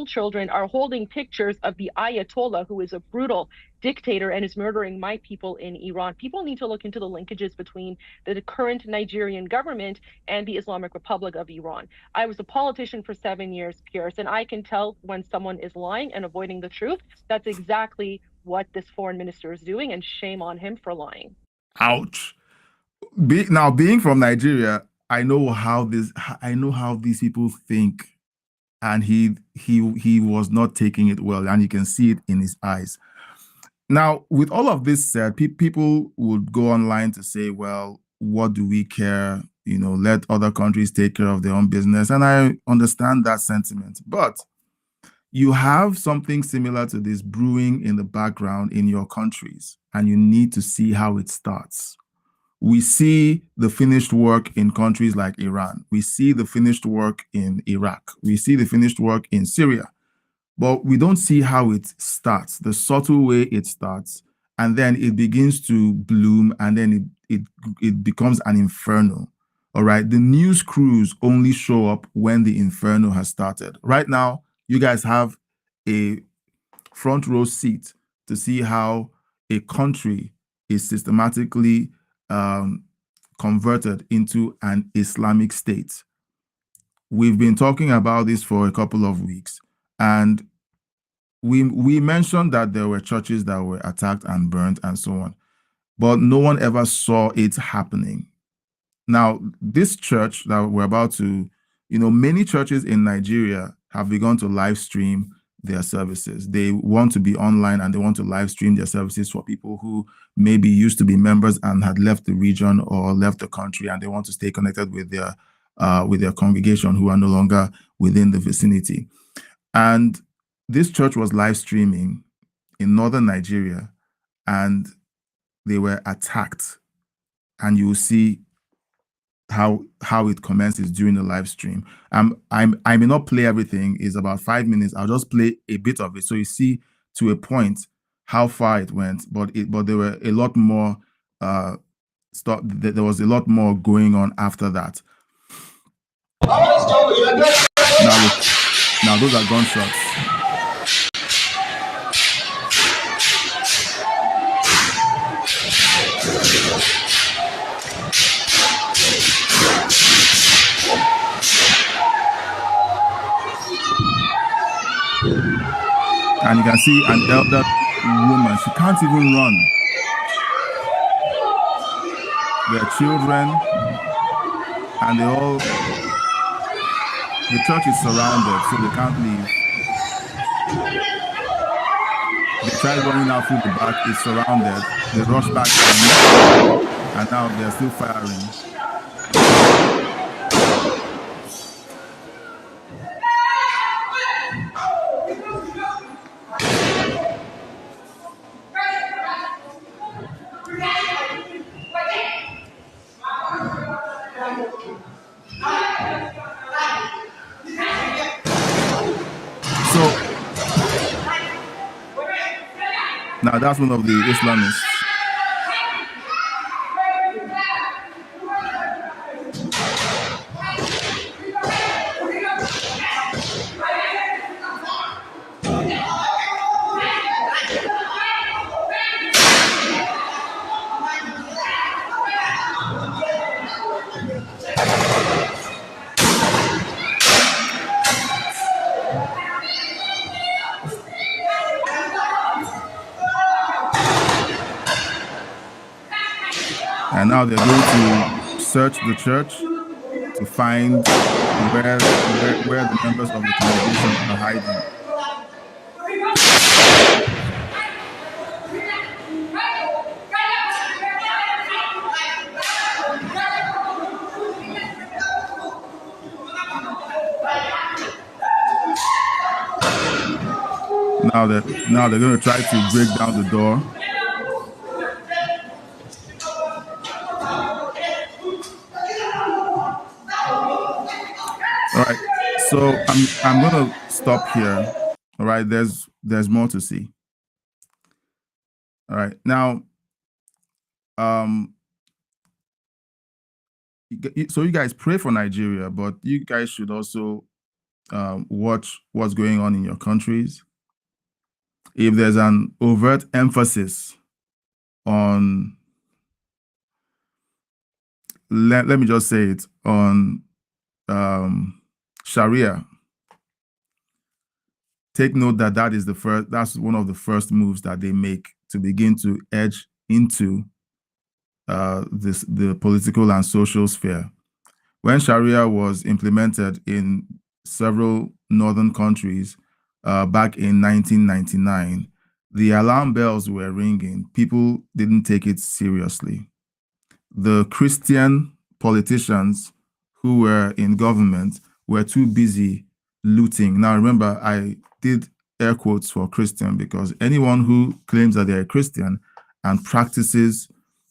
I: children are holding pictures of the Ayatollah, who is a brutal dictator and is murdering my people in Iran. People need to look into the linkages between the current Nigerian government and the Islamic Republic of Iran. I was a politician for 7 years, Pierce, and I can tell when someone is lying and avoiding the truth. That's exactly what this foreign minister is doing, and shame on him for lying.
A: Ouch. Now, being from Nigeria, I know how these people think, and he was not taking it well, and you can see it in his eyes. Now, with all of this said, people would go online to say, well, what do we care? You know, let other countries take care of their own business. And I understand that sentiment. But you have something similar to this brewing in the background in your countries, and you need to see how it starts. We see the finished work in countries like Iran. We see the finished work in Iraq. We see the finished work in Syria. But we don't see how it starts, the subtle way it starts, and then it begins to bloom, and then it becomes an inferno. All right. The news crews only show up when the inferno has started. Right now, you guys have a front row seat to see how a country is systematically converted into an Islamic state. We've been talking about this for a couple of weeks. And we mentioned that there were churches that were attacked and burnt and so on, but no one ever saw it happening. Now, this church that we're about to, many churches in Nigeria have begun to live stream their services. They want to be online and they want to live stream their services for people who maybe used to be members and had left the region or left the country, and they want to stay connected with their congregation who are no longer within the vicinity. And this church was live streaming in northern Nigeria, and they were attacked. And you will see how it commences during the live stream. I may not play everything. It's about 5 minutes. I'll just play a bit of it so you see to a point how far it went. But there were a lot more there was a lot more going on after that. Now those are gunshots. And you can see an elder woman. She can't even run. Their children, and the church is surrounded, so they can't leave. They tried running out through the back, it's surrounded. They rush back in, and now they're still firing. Now that's one of the Islamists. And now they're going to search the church to find where the members of the congregation are hiding. Now they're going to try to break down the door. All right, so I'm gonna stop here. All right, there's more to see. All right, now, so you guys pray for Nigeria, but you guys should also watch what's going on in your countries. If there's an overt emphasis on, let me just say it, on Sharia, take note that that's one of the first moves that they make to begin to edge into the political and social sphere. When Sharia was implemented in several northern countries back in 1999, the alarm bells were ringing. People didn't take it seriously. The Christian politicians who were in government were too busy looting. Now, remember, I did air quotes for Christian because anyone who claims that they're a Christian and practices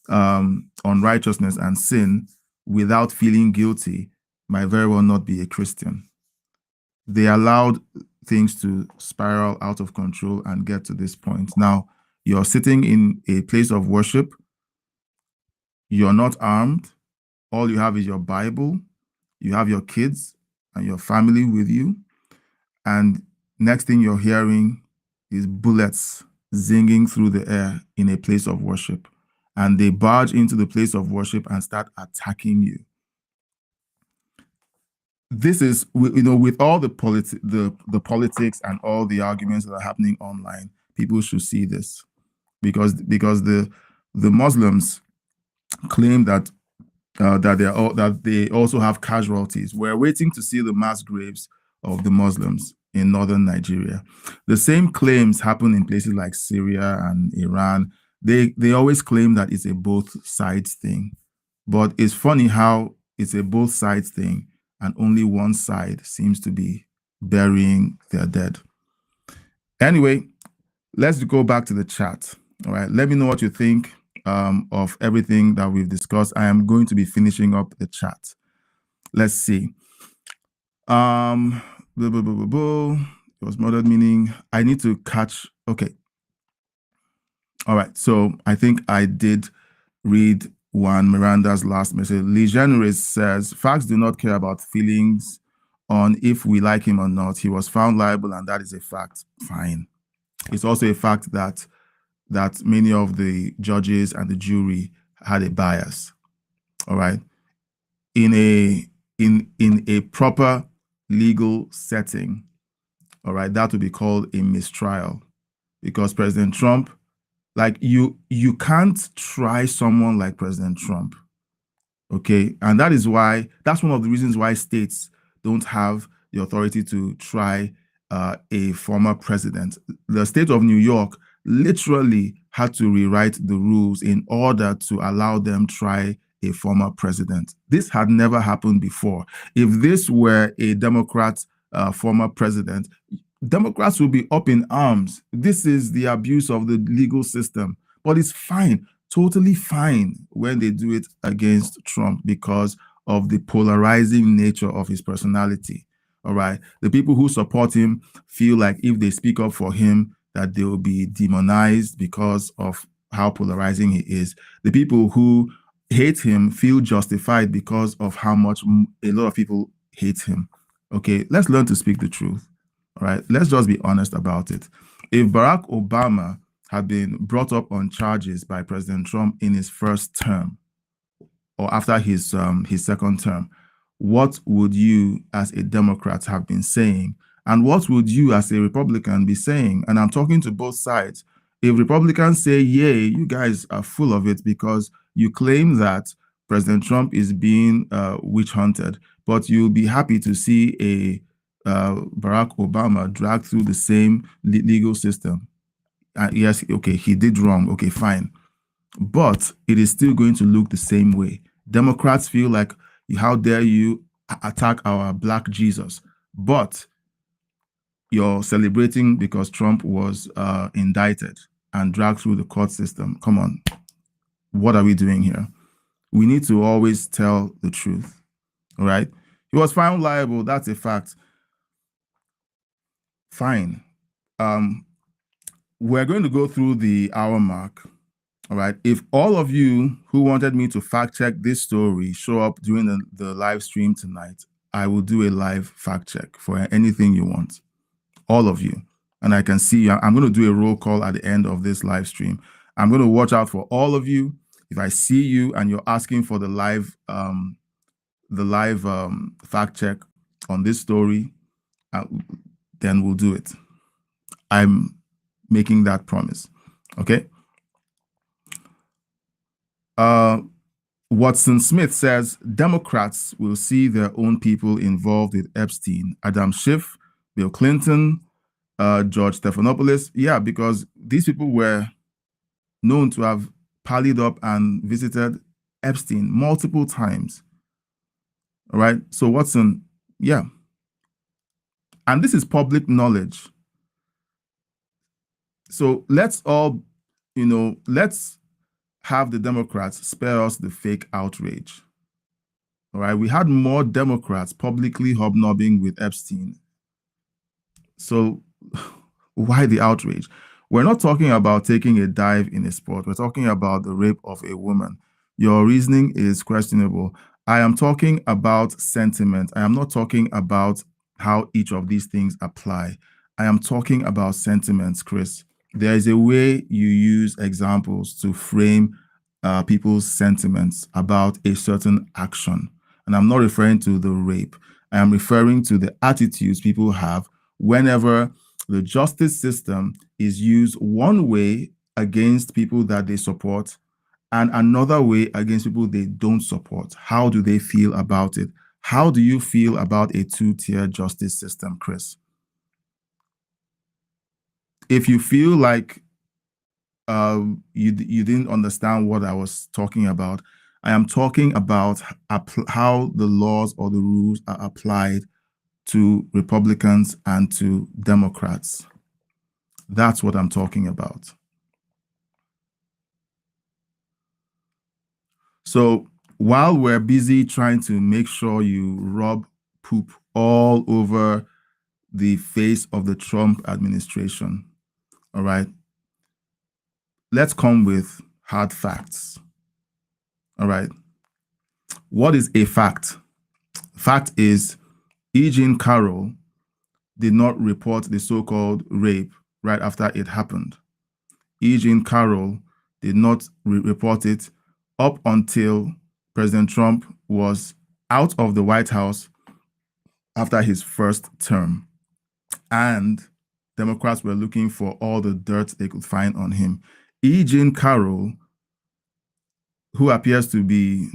A: unrighteousness and sin without feeling guilty might very well not be a Christian. They allowed things to spiral out of control and get to this point. Now, you're sitting in a place of worship. You're not armed. All you have is your Bible. You have your kids and your family with you. And next thing you're hearing is bullets zinging through the air in a place of worship. And they barge into the place of worship and start attacking you. This is, with all the politics and all the arguments that are happening online, people should see this because the Muslims claim that they also have casualties. We're waiting to see the mass graves of the Muslims. in northern Nigeria. The same claims happen in places like Syria and Iran. They always claim that it's a both sides thing. But it's funny how it's a both sides thing and only one side seems to be burying their dead. Anyway, let's go back to the chat. All right, let me know what you think of everything that we've discussed. I am going to be finishing up the chat. Let's see. It was murdered, meaning I need to catch. Okay. All right. So I think I did read one. Miranda's last message. Legeneris says, facts do not care about feelings on if we like him or not. He was found liable, and that is a fact. Fine. It's also a fact that many of the judges and the jury had a bias. All right. In a proper legal setting, all right, that would be called a mistrial, because President Trump, like you can't try someone like President Trump, okay? And that's one of the reasons why states don't have the authority to try a former president. The state of New York literally had to rewrite the rules in order to allow them try a former president. This had never happened before. If this were a Democrat former president, Democrats will be up in arms. This is the abuse of the legal system. But it's fine, totally fine when they do it against Trump because of the polarizing nature of his personality. All right. The people who support him feel like if they speak up for him, that they will be demonized because of how polarizing he is. The people who hate him feel justified because of how much a lot of people hate him. Okay, let's learn to speak the truth. All right, let's just be honest about it. If Barack Obama had been brought up on charges by President Trump in his first term or after his second term, what would you as a Democrat have been saying? And what would you as a Republican be saying? And I'm talking to both sides. If Republicans say, yay, you guys are full of it because you claim that President Trump is being witch hunted, but you'll be happy to see a Barack Obama dragged through the same legal system. Yes, okay, he did wrong. Okay, fine. But it is still going to look the same way. Democrats feel like, how dare you attack our Black Jesus? But you're celebrating because Trump was indicted and dragged through the court system. Come on. What are we doing here? We need to always tell the truth. All right? He was found liable. That's a fact. Fine. We're going to go through the hour mark. All right. If all of you who wanted me to fact check this story show up during the live stream tonight, I will do a live fact check for anything you want. All of you. And I can see you. I'm going to do a roll call at the end of this live stream. I'm going to watch out for all of you. If I see you and you're asking for the live fact check on this story, then we'll do it. I'm making that promise. Okay. Watson Smith says Democrats will see their own people involved with Epstein. Adam Schiff, Bill Clinton, George Stephanopoulos. Yeah, because these people were known to have parlayed up and visited Epstein multiple times. All right. So Watson, yeah. And this is public knowledge. So let's all, let's have the Democrats spare us the fake outrage. All right. We had more Democrats publicly hobnobbing with Epstein. So why the outrage? We're not talking about taking a dive in a sport. We're talking about the rape of a woman. Your reasoning is questionable. I am talking about sentiment. I am not talking about how each of these things apply. I am talking about sentiments, Chris. There is a way you use examples to frame people's sentiments about a certain action. And I'm not referring to the rape. I am referring to the attitudes people have whenever the justice system is used one way against people that they support and another way against people they don't support. How do they feel about it? How do you feel about a two-tier justice system, Chris? if you feel like you didn't understand what I was talking about, I am talking about how the laws or the rules are applied to Republicans and to Democrats. That's what I'm talking about. So while we're busy trying to make sure you rub poop all over the face of the Trump administration, all right, let's come with hard facts. All right. What is a fact? Fact is, E. Jean Carroll did not report the so-called rape right after it happened. E. Jean Carroll did not report it up until President Trump was out of the White House after his first term. And Democrats were looking for all the dirt they could find on him. E. Jean Carroll, who appears to be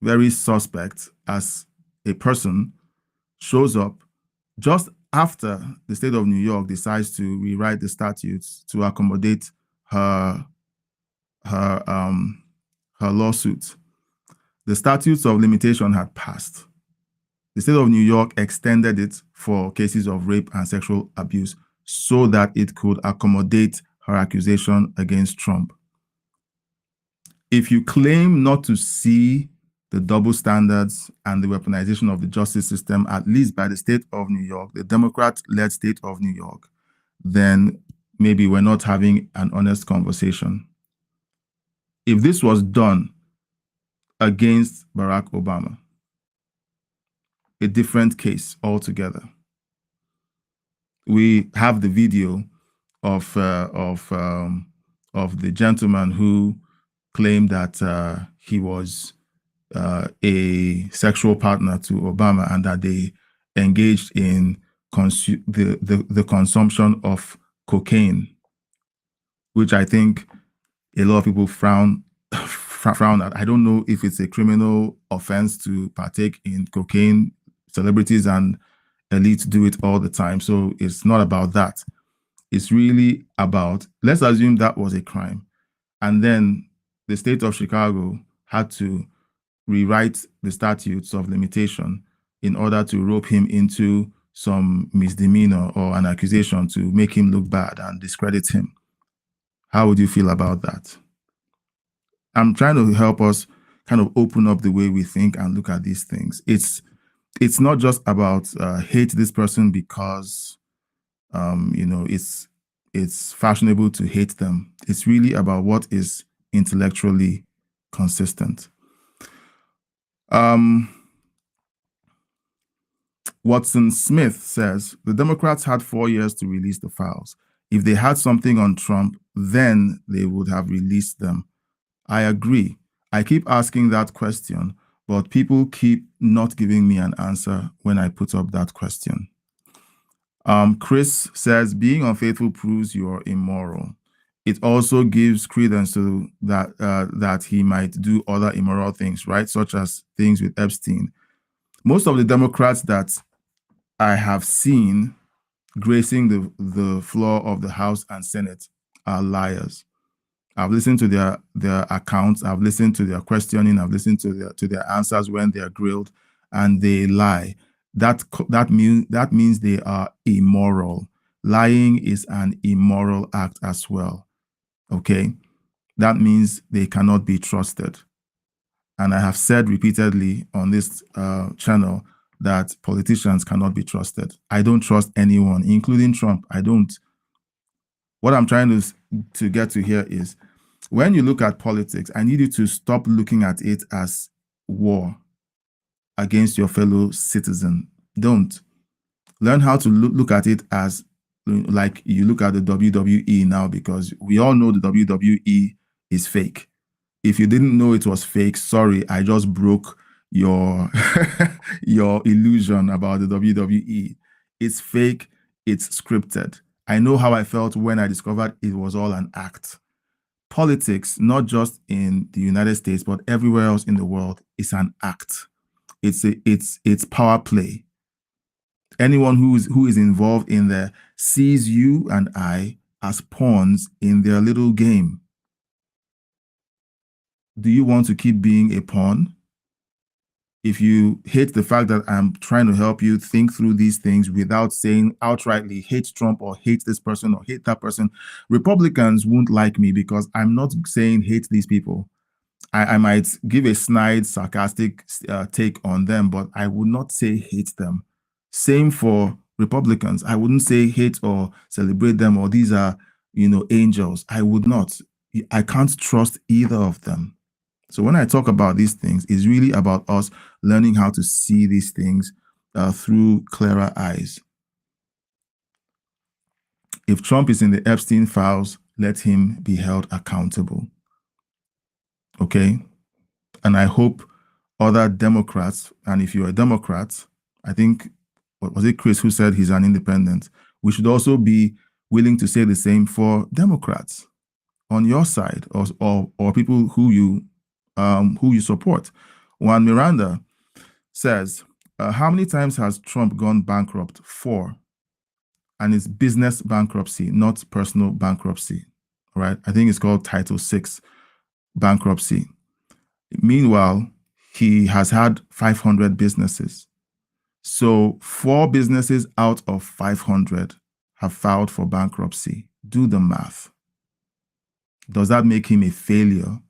A: very suspect as a person, shows up just after the state of New York decides to rewrite the statutes to accommodate her lawsuit. The statutes of limitation had passed. The state of New York extended it for cases of rape and sexual abuse so that it could accommodate her accusation against Trump. If you claim not to see the double standards and the weaponization of the justice system, at least by the state of New York, the Democrat-led state of New York, then maybe we're not having an honest conversation. If this was done against Barack Obama, a different case altogether. We have the video of the gentleman who claimed that he was a sexual partner to Obama and that they engaged in the consumption of cocaine, which I think a lot of people frown at. I don't know if it's a criminal offense to partake in cocaine. Celebrities and elites do it all the time. So it's not about that. It's really about, let's assume that was a crime. And then the state of Chicago had to rewrite the statutes of limitation in order to rope him into some misdemeanor or an accusation to make him look bad and discredit him. How would you feel about that? I'm trying to help us kind of open up the way we think and look at these things. It's not just about hate this person because it's fashionable to hate them. It's really about what is intellectually consistent. Watson Smith says, the Democrats had 4 years to release the files. If they had something on Trump, then they would have released them. I agree. I keep asking that question, but people keep not giving me an answer when I put up that question. Chris says, being unfaithful proves you're immoral. It also gives credence to that he might do other immoral things, right? Such as things with Epstein. Most of the Democrats that I have seen gracing the floor of the House and Senate are liars. I've listened to their accounts, I've listened to their questioning, I've listened to their answers when they're grilled, and they lie. That means they are immoral. Lying is an immoral act as well. Okay? That means they cannot be trusted. And I have said repeatedly on this channel that politicians cannot be trusted. I don't trust anyone, including Trump. I don't. What I'm trying to get to here is, when you look at politics, I need you to stop looking at it as war against your fellow citizen. Don't. Learn how to look at it as like you look at the WWE now, because we all know the WWE is fake. If you didn't know it was fake, sorry, I just broke your your illusion about the WWE. It's fake, it's scripted. I know how I felt when I discovered it was all an act. Politics, not just in the United States, but everywhere else in the world, is an act. It's power play. Anyone who is involved in there sees you and I as pawns in their little game. Do you want to keep being a pawn? If you hate the fact that I'm trying to help you think through these things without saying outrightly hate Trump or hate this person or hate that person, Republicans won't like me because I'm not saying hate these people. I might give a snide, sarcastic take on them, but I would not say hate them. Same for Republicans. I wouldn't say hate or celebrate them or these are, angels. I would not. I can't trust either of them. So when I talk about these things, it's really about us learning how to see these things through clearer eyes. If Trump is in the Epstein files, let him be held accountable. Okay? And I hope other Democrats, and if you're a Democrat, I think, was it Chris who said he's an independent? We should also be willing to say the same for Democrats on your side or people who you support. Juan Miranda says, how many times has Trump gone bankrupt? 4. And it's business bankruptcy, not personal bankruptcy. All right? I think it's called Title VI bankruptcy. Meanwhile, he has had 500 businesses. So 4 businesses out of 500 have filed for bankruptcy. Do the math. Does that make him a failure?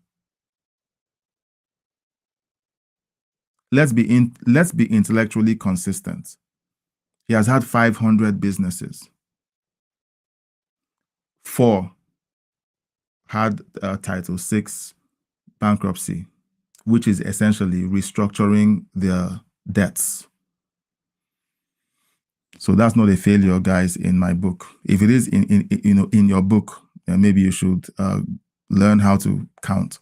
A: Let's be intellectually consistent. He has had 500 businesses. 4 had Title VI bankruptcy, which is essentially restructuring their debts. So that's not a failure, guys, in my book. If it is in your book, maybe you should learn how to count.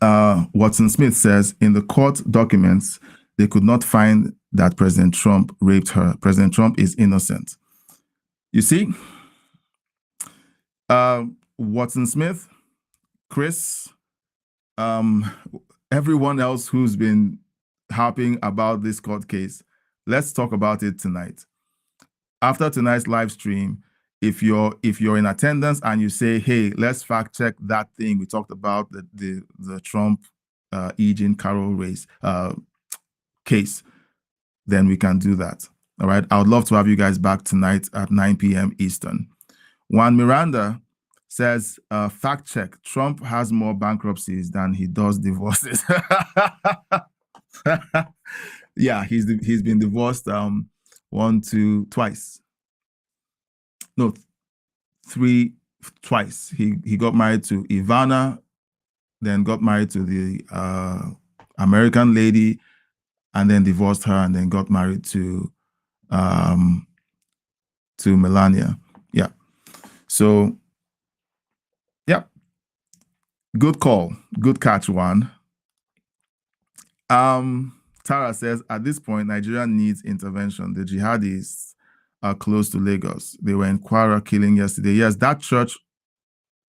A: Watson Smith says, in the court documents, they could not find that President Trump raped her. President Trump is innocent. You see, Watson Smith, Chris, everyone else who's been harping about this court case, let's talk about it tonight. After tonight's live stream, if you're in attendance and you say, hey, let's fact check that thing we talked about, the Trump E. Jean Carroll race case, then we can do that. All right. I would love to have you guys back tonight at 9 p.m. Eastern. Juan Miranda says, fact check, Trump has more bankruptcies than he does divorces. Yeah, he's been divorced twice. He got married to Ivana, then got married to the American lady, and then divorced her, and then got married to Melania. Yeah. So, yeah. Good call. Good catch, Juan. Tara says, at this point, Nigeria needs intervention. The jihadis are close to Lagos. They were in Kwara killing yesterday. Yes, that church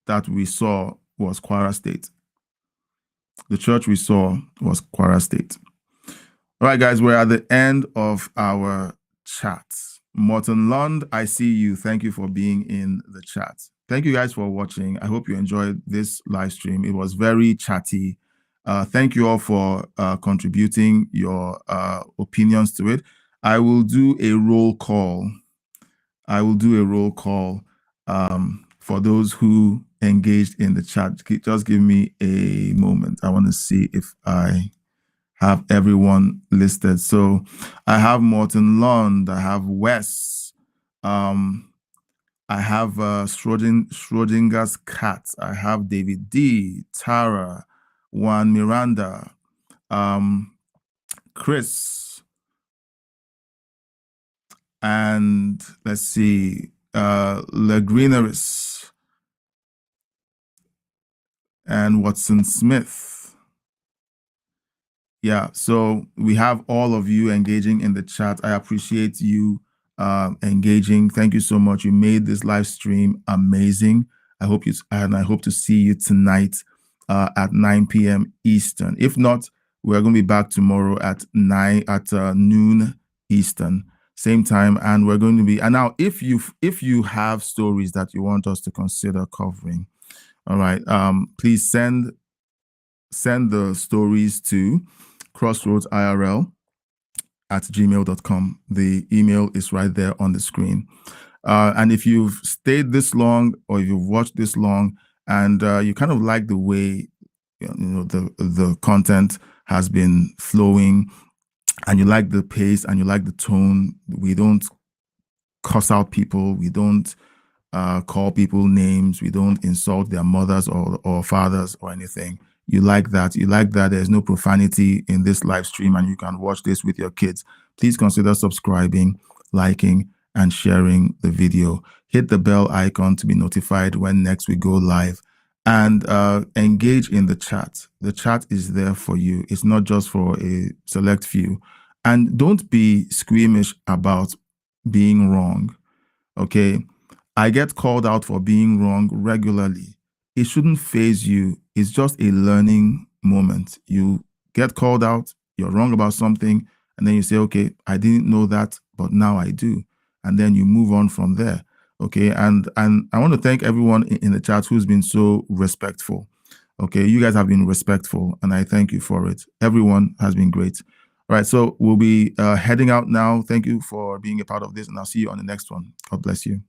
A: that we saw was Kwara State. The church we saw was Kwara State. All right, guys, we're at the end of our chat. Morton Lund, I see you. Thank you for being in the chat. Thank you guys for watching. I hope you enjoyed this live stream. It was very chatty. Thank you all for contributing your opinions to it. I will do a roll call. For those who engaged in the chat. Just give me a moment. I want to see if I have everyone listed. So I have Morton Lund. I have Wes. I have Schrodinger's cat. I have David D. Tara. Juan Miranda, Chris, and let's see, Legrineris, and Watson Smith. Yeah, so we have all of you engaging in the chat. I appreciate you engaging. Thank you so much. You made this live stream amazing. I hope to see you tonight at 9 p.m. Eastern. If not, We're going to be back tomorrow at noon Eastern, same time, and we're going to be. And now, if you have stories that you want us to consider covering, all right, please send the stories to crossroadsirl@gmail.com. The email is right there on the screen. And if you've stayed this long, or if you've watched this long, and you kind of like the way the content has been flowing, and you like the pace and you like the tone, we don't cuss out people, we don't call people names, we don't insult their mothers or fathers or anything. You like that. There's no profanity in this live stream, and you can watch this with your kids. Please consider subscribing, liking, and sharing the video. Hit the bell icon to be notified when next we go live, and engage in the chat. The chat is there for you. It's not just for a select few. And don't be squeamish about being wrong, okay? I get called out for being wrong regularly. It shouldn't faze you. It's just a learning moment. You get called out, you're wrong about something, and then you say, okay, I didn't know that, but now I do. And then you move on from there, okay? And I want to thank everyone in the chat who's been so respectful, okay? You guys have been respectful, and I thank you for it. Everyone has been great. All right, so we'll be heading out now. Thank you for being a part of this, and I'll see you on the next one. God bless you.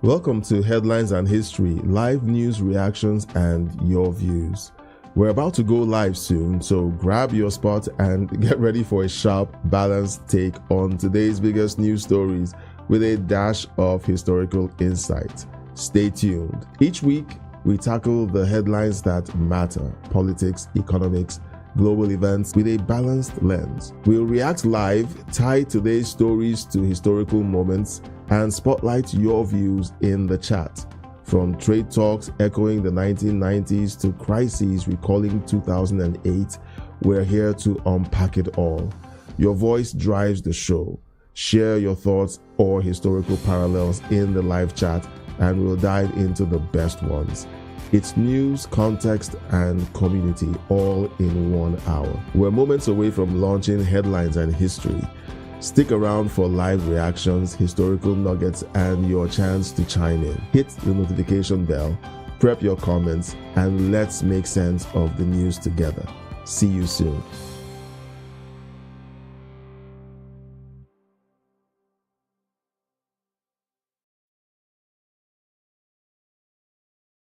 A: Welcome to Headlines and History, live news reactions and your views. We're about to go live soon, so grab your spot and get ready for a sharp, balanced take on today's biggest news stories with a dash of historical insight. Stay tuned. Each week, we tackle the headlines that matter: politics, economics, global events with a balanced lens. We'll react live, tie today's stories to historical moments, and spotlight your views in the chat. From trade talks echoing the 1990s to crises recalling 2008, we're here to unpack it all. Your voice drives the show. Share your thoughts or historical parallels in the live chat, and we'll dive into the best ones. It's news, context, and community all in 1 hour. We're moments away from launching Headlines and History. Stick around for live reactions, historical nuggets, and your chance to chime in. Hit the notification bell, prep your comments, and let's make sense of the news together. See you soon.